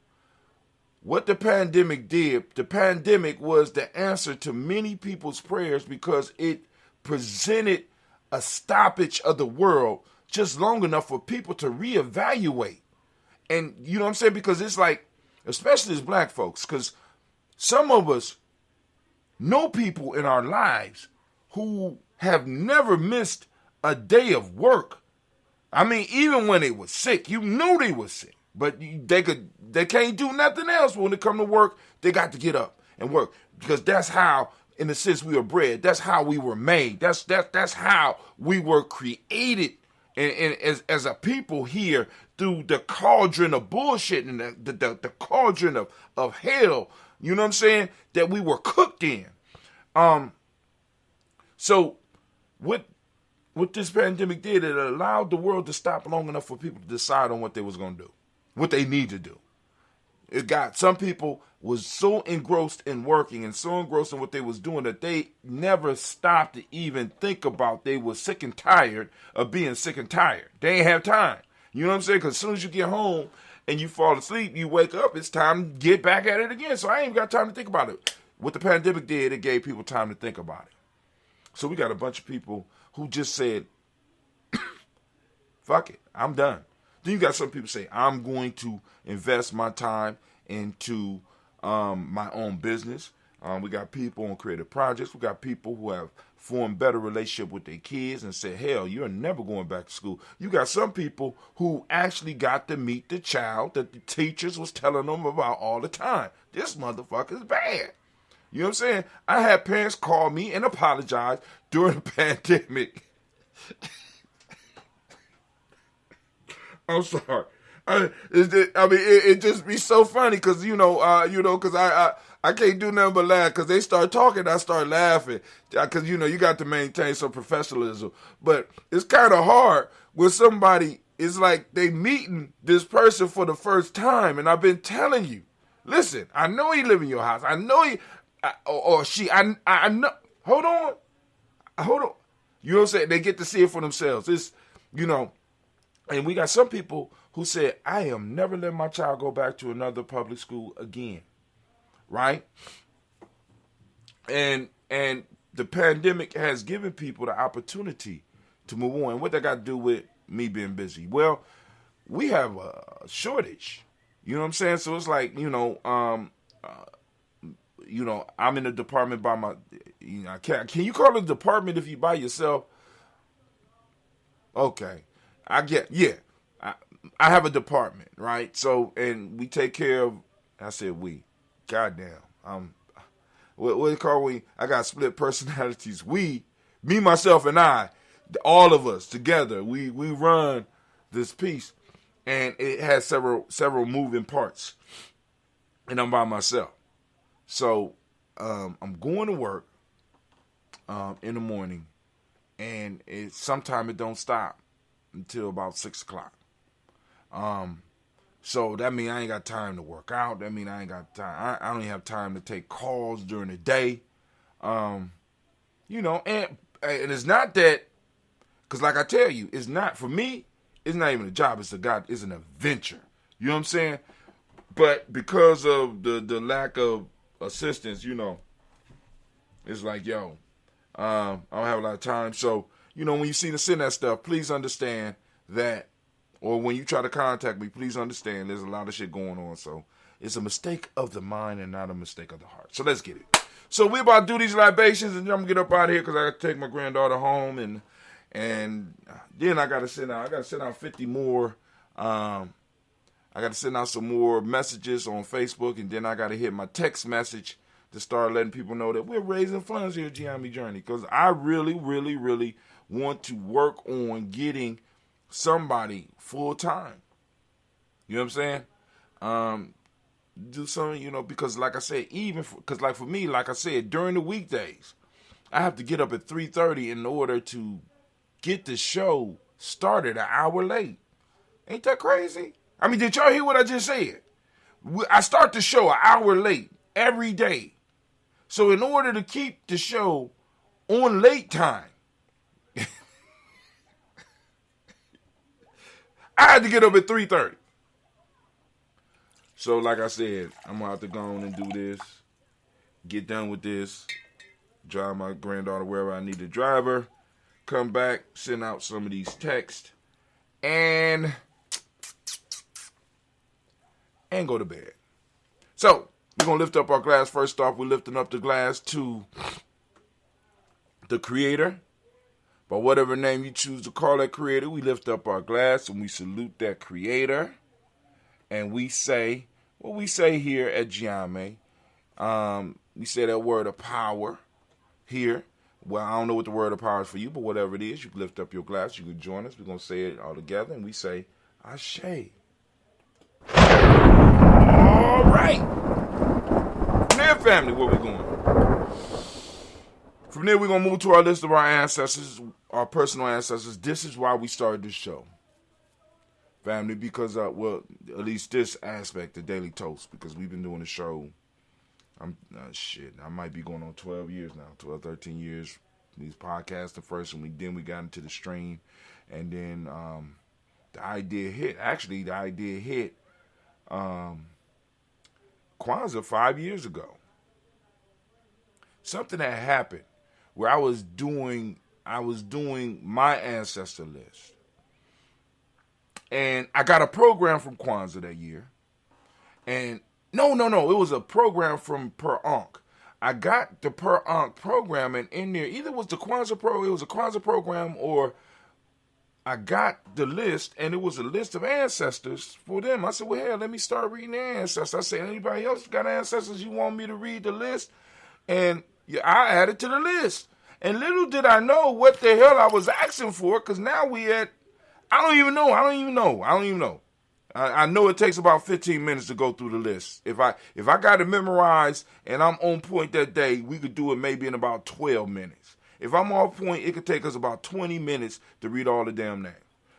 B: What the pandemic did, the pandemic was the answer to many people's prayers, because it presented a stoppage of the world just long enough for people to reevaluate. And you know what I'm saying? Because it's like, especially as black folks, because some of us know people in our lives who have never missed a day of work. Even when they were sick, you knew they were sick. But they can't do nothing else. When they come to work, they got to get up and work, because that's how, in a sense, we were bred. That's how we were made. That's how we were created, and as a people here, through the cauldron of bullshit and the cauldron of hell. You know what I'm saying? That we were cooked in. So what this pandemic did, it allowed the world to stop long enough for people to decide on what they was going to do, what they need to do. It got some people was so engrossed in working and so engrossed in what they was doing that they never stopped to even think about they were sick and tired of being sick and tired. They ain't have time. You know what I'm saying? Because as soon as you get home and you fall asleep, you wake up, it's time to get back at it again. So I ain't got time to think about it. What the pandemic did, it gave people time to think about it. So we got a bunch of people who just said, fuck it, I'm done. Then you got some people say, I'm going to invest my time into my own business. We got people on creative projects. We got people who have form better relationship with their kids and say, hell, you're never going back to school. You got some people who actually got to meet the child that the teachers was telling them about all the time. This motherfucker's bad. You know what I'm saying? I had parents call me and apologize during the pandemic. I'm sorry. It just be so funny because because I can't do nothing but laugh because they start talking, I start laughing because you got to maintain some professionalism. But it's kind of hard when somebody is like they meeting this person for the first time, and I've been telling you, listen, I know he live in your house, I know he or she, I know. Hold on. You know what I'm saying? They get to see it for themselves. It's and we got some people who said, I am never letting my child go back to another public school again. Right? And the pandemic has given people the opportunity to move on. And what that got to do with me being busy? Well, we have a shortage. You know what I'm saying? So it's like, I'm in a department by my, can you call it a department if you by yourself? Okay. I have a department, right? So, and we take care of, I said we, goddamn, what do you call we? I got split personalities. We, me, myself, and I, all of us together, we run this piece, and it has several moving parts, and I'm by myself. So, I'm going to work, in the morning, and sometimes it don't stop until about 6 o'clock. So that means I ain't got time to work out. That means I ain't got time. I don't even have time to take calls during the day. And it's not that, because like I tell you, it's not, for me, it's not even a job. It's an adventure. You know what I'm saying? But because of the lack of assistance, it's like, I don't have a lot of time. So, when you see the send that stuff, please understand that, or when you try to contact me, please understand there's a lot of shit going on. So it's a mistake of the mind and not a mistake of the heart. So let's get it. So we're about to do these libations, and I'm going to get up out of here because I got to take my granddaughter home, and then I got to send out. I got to send out 50 more. I got to send out some more messages on Facebook, and then I got to hit my text message to start letting people know that we're raising funds here at Gye-Nyame Journey, because I really, really, really want to work on getting somebody full time. You know what I'm saying? Do something, because like I said, because like for me, like I said, during the weekdays, I have to get up at 3:30 in order to get the show started an hour late. Ain't that crazy? I mean, did y'all hear what I just said? I start the show an hour late every day. So in order to keep the show on late time, I had to get up at 3:30. So like I said, I'm going to have to go on and do this, get done with this, drive my granddaughter wherever I need to drive her, come back, send out some of these texts, and go to bed. So we're going to lift up our glass. First off, we're lifting up the glass to the Creator. By whatever name you choose to call that Creator, we lift up our glass and we salute that Creator. And we say what we say here at Gye-Nyame. We say that word of power here. Well, I don't know what the word of power is for you, but whatever it is, you can lift up your glass. You can join us. We're going to say it all together. And we say, Ashe. All right. Now, family, where we going? From there, we're going to move to our list of our ancestors, our personal ancestors. This is why we started this show. Family, because, at least this aspect of Daily Toast, because we've been doing the show, I might be going on 12 years now, 12, 13 years. These podcasts, the first one, then we got into the stream, and then the idea hit. Actually, the idea hit Kwanzaa 5 years ago. Something that happened where I was doing my ancestor list. And I got a program from Kwanzaa that year. And no, it was a program from Per Ankh. I got the per Ankh program, and in there, either was the it was a Kwanzaa program, or I got the list, and it was a list of ancestors for them. I said, well, hell, let me start reading their ancestors. I said, anybody else got ancestors you want me to read the list? And yeah, I added to the list. And little did I know what the hell I was asking for, because now I don't even know. I know it takes about 15 minutes to go through the list. If I got it memorized and I'm on point that day, we could do it maybe in about 12 minutes. If I'm off point, it could take us about 20 minutes to read all the damn names,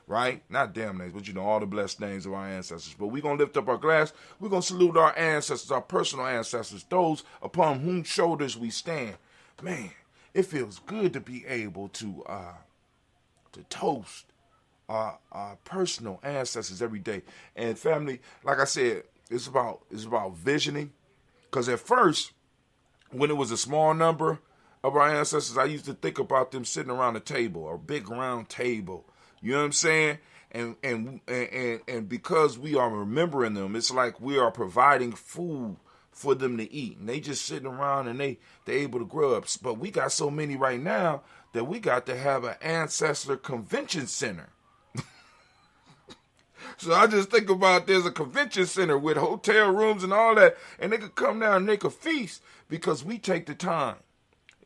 B: right? Not damn names, but all the blessed names of our ancestors. But we're going to lift up our glass. We're going to salute our ancestors, our personal ancestors, those upon whom shoulders we stand. Man, it feels good to be able to toast our personal ancestors every day. And family, like I said, it's about visioning. Because at first, when it was a small number of our ancestors, I used to think about them sitting around a table, a big round table. You know what I'm saying? And because we are remembering them, it's like we are providing food for them to eat. And they just sitting around and they're able to grub. But we got so many right now that we got to have an ancestor convention center. So I just think about there's a convention center with hotel rooms and all that, and they could come down and they could feast because we take the time.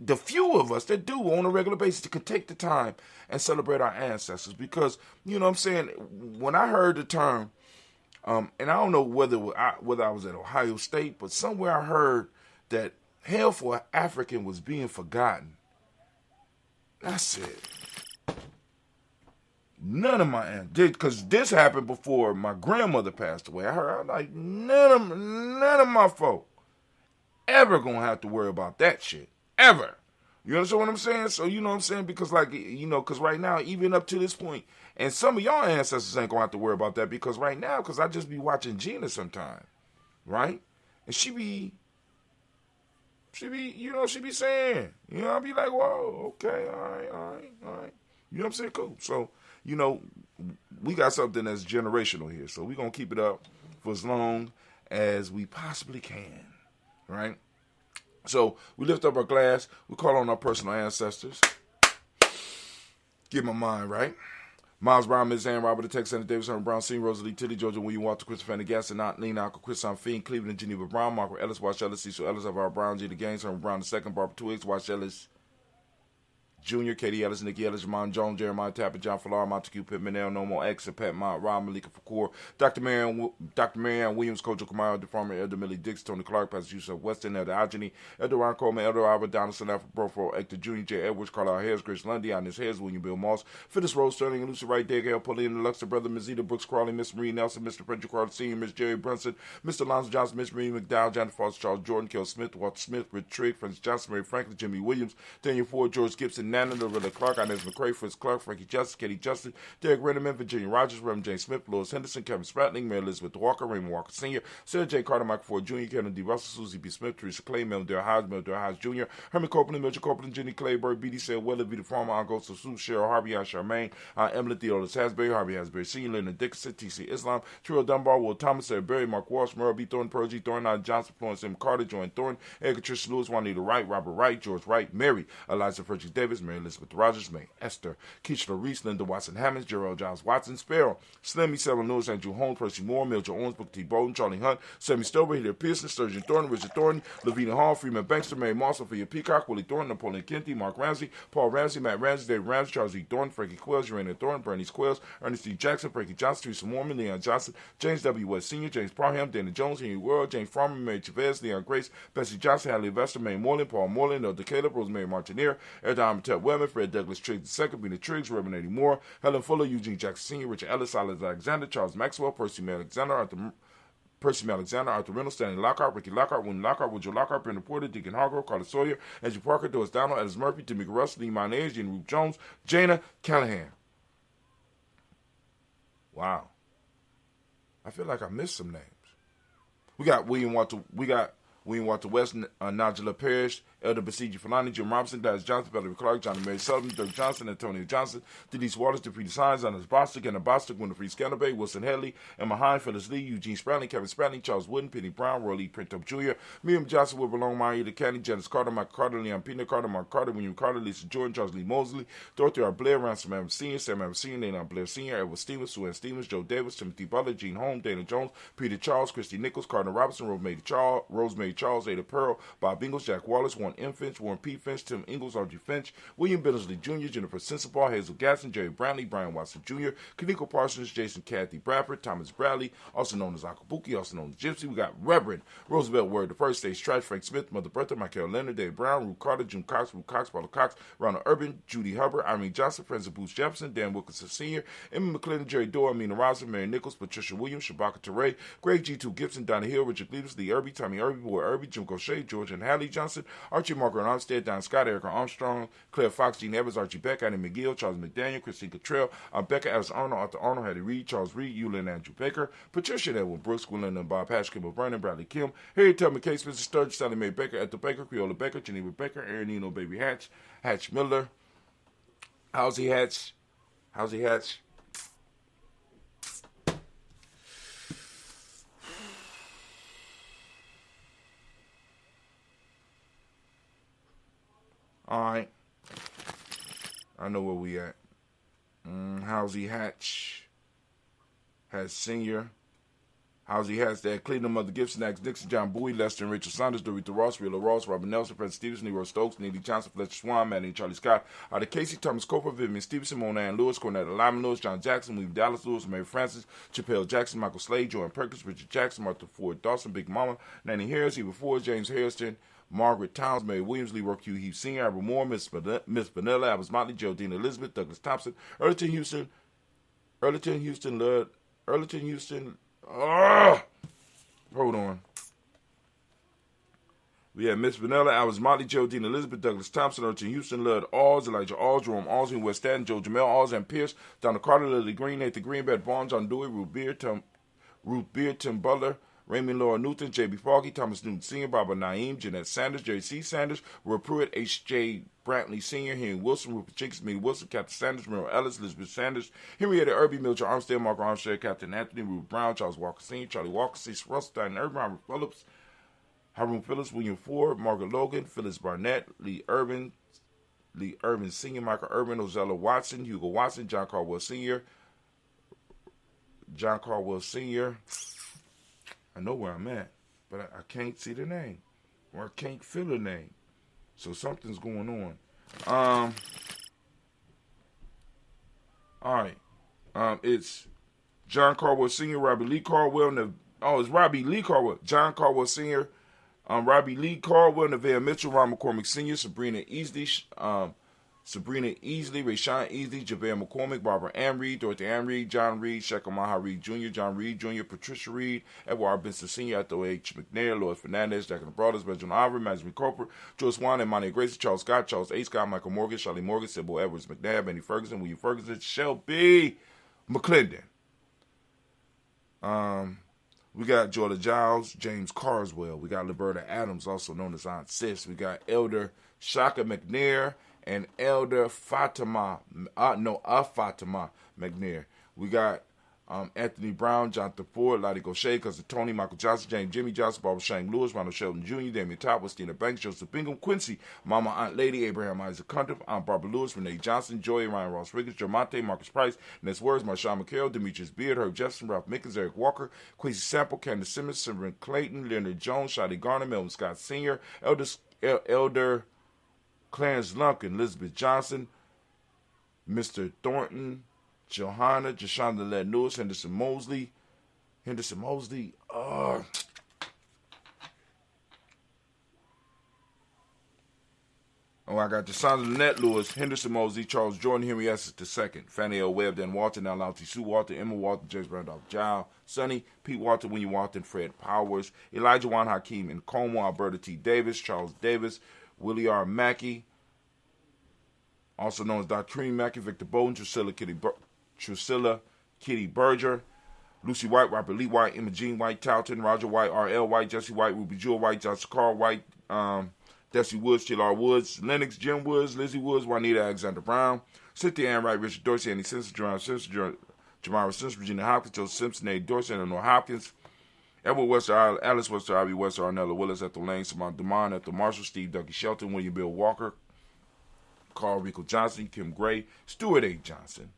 B: The few of us that do on a regular basis could take the time and celebrate our ancestors because, you know what I'm saying, when I heard the term, and I don't know whether I was at Ohio State, but somewhere I heard that hell for an African was being forgotten. I said, none of my aunts did, because this happened before my grandmother passed away. I was like, none of my folk ever gonna have to worry about that shit. Ever. You understand what I'm saying? So, you know what I'm saying? Because, because right now, even up to this point, and some of y'all ancestors ain't gonna have to worry about that because right now, because I just be watching Gina sometime, right? And she be saying, I'll be like, whoa, okay, all right. You know what I'm saying? Cool. So, we got something that's generational here. So we're going to keep it up for as long as we possibly can, right? So we lift up our glass. We call on our personal ancestors. Get my mind right. Miles Brown, Ms. Ann, Robert, the Texas, Senator Davis, Herman Brown, Senior, Rosalie Tilly, Georgia, William Walter, Christopher Fanny Gasson, Not Lena, Uncle Chris, Fiend, Cleveland, Geneva Brown, Margaret Ellis, Wash Ellis, Cecil Ellis, of our Brown, G. The Gaines, Herman Brown II, Barbara Twiggs, Wash Ellis Jr., Katie Ellis, Nikki Ellis, Jamon Jones, Jeremiah Tapper, John Fallar, Montague Pittman, No More X, Pat Mott, Rob, Malika Fakour, Dr. Marianne Williams, Kojo Kamara, the farmer, Elder Millie Dix, Tony Clark, Pastor Yusuf Weston, Elder Agony, Elder Ron Coleman, Elder Albert Donaldson, Alfred Brofro, Hector Jr., J. Edwards, Carlisle Harris, Grace Lundy, on his Harris, William Bill Moss, Phyllis Rose, Sterling, and Lucy Wright, Dale Gale, Pauline, and Luxor, Brother Mazita, Brooks Crawley, Miss Marie Nelson, Mr. Frederick Carter Sr., Miss Jerry Brunson, Mr. Lonzo Johnson, Miss Marie McDowell, Jonathan Foster, Charles Jordan, Kel Smith, Walter Smith, Rich Trigg, Francis Johnson, Mary Franklin, Jimmy Williams, Daniel Ford, George Gibson, Nana, Loretta Clark, Inez McCrae, Fritz Clark, Frankie Justice, Katie Justice, Derek Renneman, Virginia Rogers, Reverend James Smith, Lois Henderson, Kevin Spratling, Mary Elizabeth Walker, Raymond Walker Sr., Sarah J. Carter, Michael Ford Jr., Kevin D. Russell, Susie B. Smith, Teresa Clay, Mel Dale Hodge Jr., Herman Copeland, Mitchell Copeland, Jenny Clayburg, B.D. Said, Weller, Vita Farmer, Aunt Sue, Cheryl Harvey, Aunt Charmaine, Emily Theodore Hasbury, Harvey Hasbury Sr., Leonard Dixon, T.C. Islam, Trill Dunbar, Will Thomas, Sarah Berry, Mark Walsh, Merle B. Thornton, Pearl G. Thornton, Johnson, Florence M. Carter, Joanne Thornton, Edgar Trish Lewis, Juanita Wright, Robert Wright, George Wright, Mary, Eliza Frederick Davis, Mary Elizabeth Rogers, May Esther, Keishla Reese, Linda Watson Hammonds, Gerald Giles Watson, Sparrow, Slimmy, Sarah Lewis, Andrew Holmes, Percy Moore, Mildred Owens, Booker T. Bowden, Charlie Hunt, Sammy Stover, Hilaire Pearson, Sturgeon Thornton, Richard Thornton, Lavina Hall, Freeman Bankster, Mary Moss, Sophia Peacock, Willie Thornton, Napoleon Kenty, Mark Ramsey, Paul Ramsey, Matt Ramsey, Dave Ramsey, Charles E. Thornton, Frankie Quills, Urania Thornton, Bernice Quills, Ernest D. Jackson, Frankie Johnson, Teresa Mormon, Leon Johnson, James W. West Sr., James Parham, Dana Jones, Henry World, James Farmer, Mary Chavez, Leon Grace, Bessie Johnson, Hadley Vester, May Moreland, Paul Moreland, Elder Caleb, Rosemary Martineer, Erdon Matette Webman, Fred Douglas Triggs II, Bina Triggs, Reverend Eddie Moore, Helen Fuller, Eugene Jackson Sr., Richard Ellis, Silas Alexander, Charles Maxwell, Percy Alexander, Arthur Reynolds, Stanley Lockhart, Ricky Lockhart, William Lockhart, Woodrow Lockhart, Brenda Porter, Deacon Hargrove, Carla Sawyer, Andrew Parker, Doris Donald, Alice Murphy, Timmy Russell, Imani Ayers, Jean Ruth Jones, Jana Callahan. Wow. I feel like I missed some names. We got William Walter West, Nigella Parrish, Elder Basiji Falani, Jim Robinson, Daz Johnson, Valerie Clark, Johnny Mary Sullivan, Dirk Johnson, Antonio Johnson, Denise Waters, Defeated Signs, Anders Bostic, Anna Bostic, Winifred Scandabay, Wilson Headley, Emma Hine, Phyllis Lee, Eugene Spradley, Kevin Spradley, Charles Wooden, Penny Brown, Roy Lee Printup Jr., Miriam Johnson, Wilbur Longmire, Ida Candy, Janice Carter, Mike Carter, Leon Pina Carter, Mark Carter, William Carter, Lisa Jordan, Charles Lee Mosley, Dorothy R. Blair, Ransom Adams Sr., Sam Adams Sr., Leon Blair Sr., Edward Stevens, Sue Ann Stevens, Joe Davis, Timothy Butler, Gene Holmes, Dana Jones, Peter Charles, Christy Nichols, Cardinal Robinson, Rosemary Charles, Ada Pearl, Bob Ingles, Jack Wallace, Warren M. Finch, Warren P. Finch, Tim Ingles, R.G. Finch, William Billingsley Jr., Jennifer Sensabaugh, Hazel Gasson, Jerry Brownlee, Brian Watson Jr., Kaniko Parsons, Jason Kathy Bradford, Thomas Bradley, also known as Akabuki, also known as Gypsy. We got Reverend Roosevelt Word, the first stage Trash, Frank Smith, Mother Bertha, Michael Leonard, Dave Brown, Ruth Carter, June Cox, Ruth Cox, Paula Cox, Ronald Urban, Judy Hubbard, Irene Johnson, Friends of Bruce Jefferson, Dan Wilkinson Sr., Emma McClendon, Jerry Dorr, Amina Roslin, Mary Nichols, Patricia Williams, Shabaka Teray, Greg G2 Gibson, Donna Hill, Richard Cleaves, Lee Irby, Tommy Irby, Boy Irby, Jim Gaucher, George and Hallie Johnson, Archie Margaret Armstead, Don Scott, Erica Armstrong, Claire Fox, Gene Evans, Archie Beck, Annie McGill, Charles McDaniel, Christine Cottrell, Becca Alice Arnold, Arthur Arnold, Hattie Reed, Charles Reed, Eulin Andrew Baker, Patricia Edwin Brooks, Gwendolyn and Bob Hatch, Kimball Vernon, Bradley Kim, Harriet Tubman Case, Mrs. Sturge, Sally Mae Baker, Ethel Baker, Creola Baker, Geneva Baker, Aaron Eno, Baby Hatch, Hatch Miller, Howsy Hatch, all right, I know where we at. Howsy Hatch has Senior. Howsy Hatch, that Cleveland, Mother Gibson, Axe Dixon, John Bowie, Lester and Rachel Saunders, Dorita Ross, Rilla Ross, Robert Nelson, Fred Stevenson, Nero Stokes, Neely Johnson, Fletcher Swan, Manny, Charlie Scott, Arthur Casey, Thomas Coper, Vivian Stevenson, Mona Ann Lewis, Cornetta Lyman Lewis, John Jackson, William Dallas Lewis, Mary Francis, Chappelle Jackson, Michael Slade, Jordan Perkins, Richard Jackson, Martha Ford Dawson, Big Mama, Nanny Harris, Eva Ford, James Harrison, Margaret Towns, Mary Williams, Lee Work Hugh Heath Sr., Albert Moore, Miss Vanilla, Albert Motley, Geraldine Elizabeth, Douglas Thompson, Earleton Houston, hold on. We had Miss Vanilla, Albert Motley, Geraldine Elizabeth, Douglas Thompson, Earleton Houston, Lud Alls, Elijah Alls, Jerome Alls, West Staten, Joe Jamel Alls, and Pierce, Donna Carter, Lily Green, Nathan Green, Beth Vaughn, John Dewey, Ruth Beard, Tim Butler, Raymond Laura Newton, J.B. Foggy, Thomas Newton Sr., Barbara Naeem, Jeanette Sanders, Jerry C. Sanders, Roy Pruitt, H.J. Brantley Sr., Henry Wilson, Rupert Jenkins, Minnie Wilson, Captain Sanders, Merrill Ellis, Elizabeth Sanders, Henrietta Irby, Mildred Armstead, Margaret Armstead, Captain Anthony, Ruth Brown, Charles Walker Sr., Charlie Walker, C. Russell, Irvin, Haroon Phillips, William Ford, Margaret Logan, Phyllis Barnett, Lee Irvin Sr., Michael Irvin, Ozella Watson, Hugo Watson, John Caldwell Sr., I know where I'm at, but I can't see the name, or I can't feel the name. So something's going on. All right. It's John Caldwell Sr., Robbie Lee Caldwell, it's Robbie Lee Caldwell, John Caldwell Sr., Robbie Lee Caldwell, Nevaeh Mitchell, Ron McCormick Sr., Sabrina Easley, Rayshawn Easley, JaVale McCormick, Barbara Ann Reed, Dorothy Ann Reed, John Reed, Shekel Maha Reed Jr., John Reed Jr., Patricia Reed, Edward R. Benson Sr., Ethel H. McNair, Lloyd Fernandez, Jack and the Brothers, Benjamin Ivory, Benjamin Cooper, Joe Swan, Imani Gracie, Charles Scott, Charles A. Scott, Michael Morgan, Charlie Morgan, Sybil Edwards McNabb, Benny Ferguson, William Ferguson, Shelby McClendon. We got Jordan Giles, James Carswell. We got Liberta Adams, also known as Aunt Sis. We got Elder Shaka McNair and Elder Fatima McNair. We got Anthony Brown, Jonathan Ford, Lottie Gaucher, Cousin Tony, Michael Johnson, James Jimmy Johnson, Barbara Shane Lewis, Ronald Sheldon Jr., Damian Top, Stina Banks, Joseph Bingham, Quincy, Mama Aunt Lady, Abraham Isaac Hunter, Aunt Barbara Lewis, Renee Johnson, Joy, Ryan Ross Riggins, Jermonte, Marcus Price, Ness Words, Marshawn McHale, Demetrius Beard, Herb Jefferson, Ralph Mickens, Eric Walker, Quincy Sample, Candace Simmons, Simran Clayton, Leonard Jones, Shotty Garner, Melvin Scott Sr., Elder Clarence Lumpkin, Elizabeth Johnson, Mr. Thornton, Johanna, Jashonda Led Lewis, Henderson Mosley. Oh, I got Jashonda Lynette Lewis, Henderson Mosley, Charles Jordan, Henry Essex II, Fannie L. Webb, Dan Walton, Alauti Sue Walton, Emma Walton, James Randolph Giles, Sonny, Pete Walton, William Walton, Fred Powers, Elijah Juan Hakeem in Como, Alberta T. Davis, Charles Davis, Willie R. Mackey, also known as Doctrine Mackey, Victor Bowden, Drusilla Kitty Berger, Lucy White, Robert Lee White, Emma Jean White, Talton, Roger White, R.L. White, Jesse White, Ruby Jewel White, Johnson Carl White, Desi Woods, Chillar Woods, Lennox, Jim Woods, Lizzie Woods, Juanita Alexander Brown, Cynthia Ann Wright, Richard Dorsey, Andy Simpson, Jerome Simpson, Jamara Simpson, Regina Hopkins, Joseph Simpson, Eddie Dorsey, Eleanor Hopkins, Edward Wester, Alice Wester, Ivy Wester, Arnella Willis, Ethel Lane, Samantha Demond, Ethel Marshall, Steve Dougie Shelton, William Bill Walker, Carl Rico Johnson, Kim Gray, Stuart A. Johnson,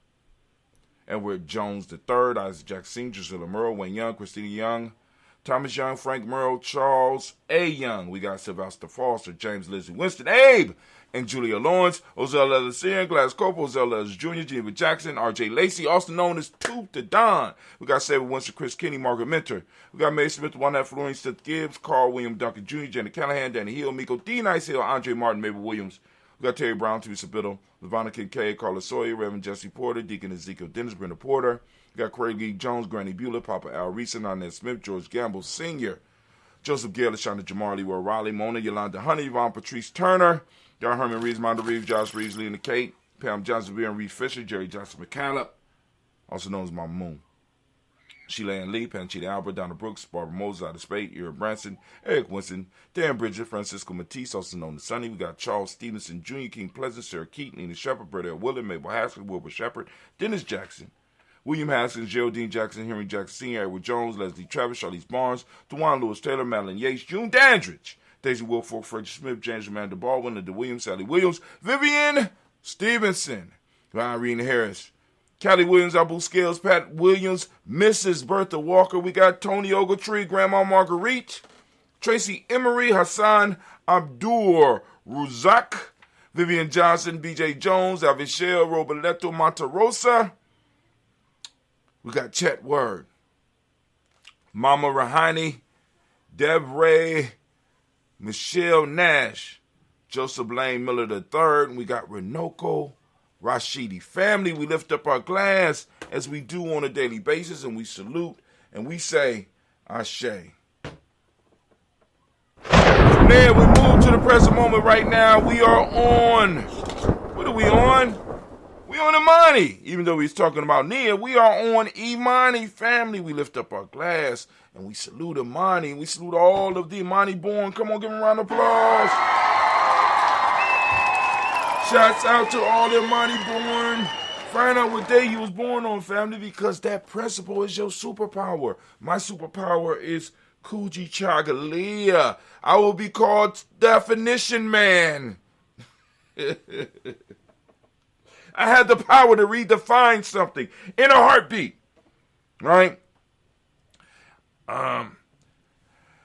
B: Edward Jones III, Isaac Jackson, Drusilla Murrow, Wayne Young, Christina Young, Thomas Young, Frank Murrow, Charles A. Young. We got Sylvester Foster, James Lizzie Winston, Abe, and Julia Lawrence, Ozell Ellis, Glass Copel, Ozell Ellis Jr., Geneva Jackson, R.J. Lacey, also known as Tooth to Don. We got Saber Winston, Chris Kinney, Margaret Minter. We got May Smith, Juanette Florine, Seth Gibbs, Carl William Duncan Jr., Janet Callahan, Danny Hill, Miko D. Nice Hill, Andre Martin, Mabel Williams. We got Terry Brown, Teresa Biddle, Lavonna Kincaid, Carla Sawyer, Reverend Jesse Porter, Deacon Ezekiel Dennis, Brenda Porter. We got Craig Lee Jones, Granny Bueller, Papa Al Reese, Nanette Smith, George Gamble Sr., Joseph Gale, Shonda Jamar, Leroy Riley, Mona, Yolanda Honey, Yvonne Patrice Turner, Dar Herman Reeves, Monda Reeves, Josh Reeves, Lena Kate, Pam Johnson, Vera Reed Fisher, Jerry Johnson McCallum, also known as Mama Moon. Sheila Ann Lee, Panchita Albert, Donna Brooks, Barbara Moses, Ida Spade, Ira Branson, Eric Winston, Dan Bridget, Francisco Matisse, also known as Sonny. We got Charles Stevenson Jr., King Pleasant, Sarah Keaton, Nina Shepard, Brett L. Willard, Mabel Haskell, Wilbur Shepard, Dennis Jackson, William Haskins, Geraldine Jackson, Henry Jackson Sr., Edward Jones, Leslie Travis, Charlize Barnes, DeJuan Lewis Taylor, Madeline Yates, June Dandridge, Daisy Wilfork, Frederick Smith, James Amanda Baldwin, Linda Williams, Sally Williams, Vivian Stevenson, Irene Harris, Callie Williams, Abu Scales, Pat Williams, Mrs. Bertha Walker. We got Tony Ogletree, Grandma Marguerite, Tracy Emery, Hassan Abdur Ruzak, Vivian Johnson, BJ Jones, Avishel Roboleto Monterosa. We got Chet Word, Mama Rahani, Deb Ray, Michelle Nash, Joseph Lane Miller III. We got Renoko Rashidi. Family, we lift up our glass as we do on a daily basis, and we salute and we say, Ashe. From there, we move to the present moment right now. We are on, what are we on? We on Imani. Even though he's talking about Nia, we are on Imani. Family, we lift up our glass and we salute Imani. We salute all of the Imani born. Come on, give them a round of applause. Shouts out to all the Imani born. Find out what day you was born on, family, because that principle is your superpower. My superpower is Kuji Chagalia. I will be called Definition Man. I had the power to redefine something in a heartbeat, right?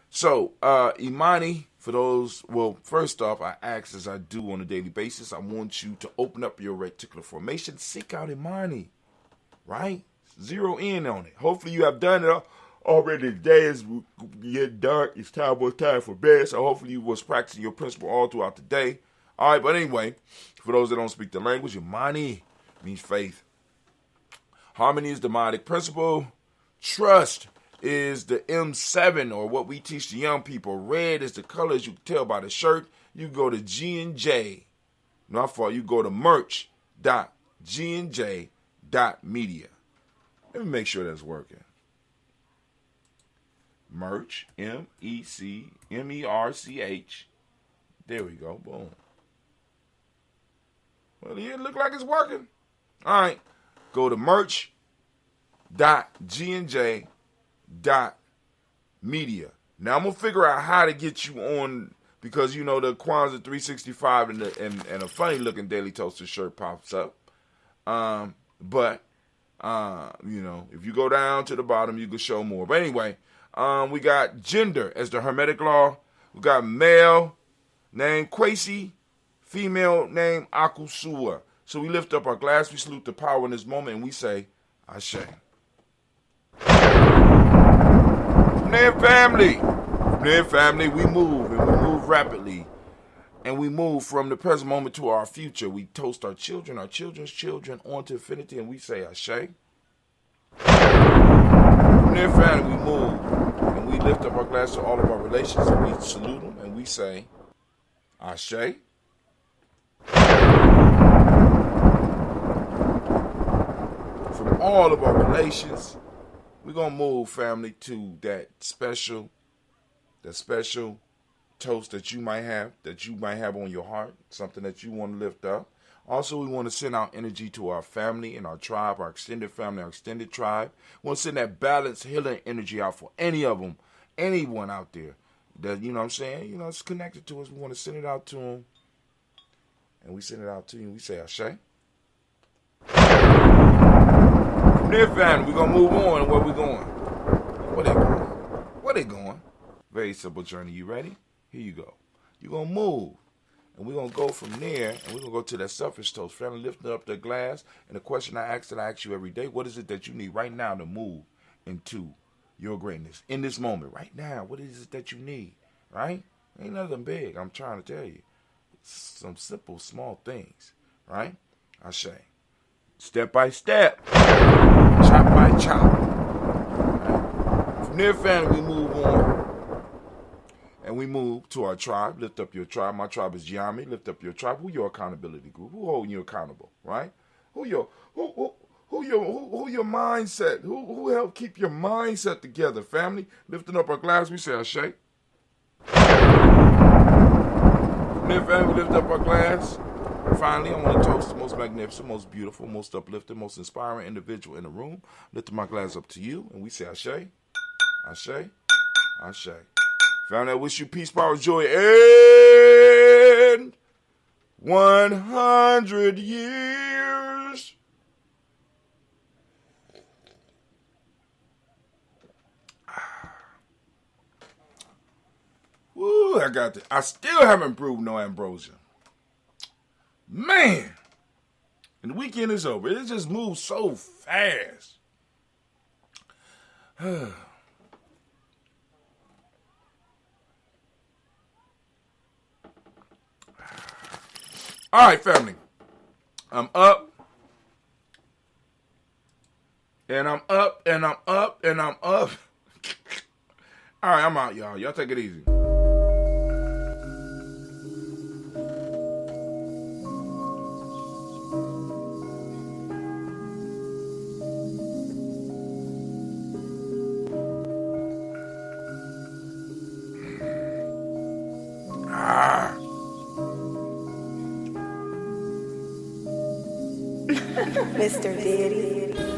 B: So Imani, for those, well, first off, I ask, as I do on a daily basis, I want you to open up your reticular formation, seek out Imani, right? Zero in on it. Hopefully you have done it already. The day is getting dark. It's time for bed. So hopefully you was practicing your principle all throughout the day. All right, but anyway, for those that don't speak the language, Imani means faith. Harmony is the demonic principle. Trust is the M7, or what we teach the young people. Red is the color, as you can tell by the shirt. You go to G&J. Not far. You go to merch.gnj.media. Let me make sure that's working. Merch, MERCH. There we go. Boom. Well, it look like it's working. All right. Go to merch.gnj.media. Now I'm gonna figure out how to get you on, because you know the Kwanzaa 365 and a funny looking Daily Toaster shirt pops up. But you know, if you go down to the bottom, you can show more. But anyway, we got gender as the Hermetic law. We got male named Kwesi, female named Akusua. So we lift up our glass, we salute the power in this moment, and we say, Ashe. From there, family, we move, and we move rapidly. And we move from the present moment to our future. We toast our children, our children's children, on to infinity, and we say, Ashe. From there, family, we move, and we lift up our glass to all of our relations, and we salute them, and we say, Ashe. From all of our relations, we're going to move, family, to that special toast that you might have on your heart, something that you want to lift up. Also, we want to send out energy to our family and our tribe, our extended family, our extended tribe. We want to send that balanced, healing energy out for any of them, anyone out there that, you know what I'm saying, you know, it's connected to us. We want to send it out to them. And we send it out to you, and we say, Ashe. From there, family, we're going to move on. Where we going? Where they going? Where they going? Very simple journey. You ready? Here you go. You're going to move. And we're going to go from there, and we're going to go to that selfish toast. Family, lifting up their glass. And the question I ask you every day, what is it that you need right now to move into your greatness? In this moment, right now, what is it that you need? Right? Ain't nothing big, I'm trying to tell you. Some simple, small things. Right? Ashe. Step by step. Chop by chop. Right? From there, family, we move on. And we move to our tribe. Lift up your tribe. My tribe is Gye-Nyame. Lift up your tribe. Who your accountability group? Who holding you accountable? Right? Who your mindset? Who help keep your mindset together? Family, lifting up our glass, we say Ashe. Then family, lift up our glass. Finally, I want to toast the most magnificent, most beautiful, most uplifting, most inspiring individual in the room. Lifting my glass up to you, and we say Ashe, Ashe, Ashe. Family, I wish you peace, power, joy, and 100 years. Woo, I got this. I still haven't brewed no ambrosia. Man, and the weekend is over. It just moves so fast. All right, family. I'm up. And I'm up, and I'm up, and I'm up. All right, I'm out, y'all. Y'all take it easy.
E: Mr. Diddy.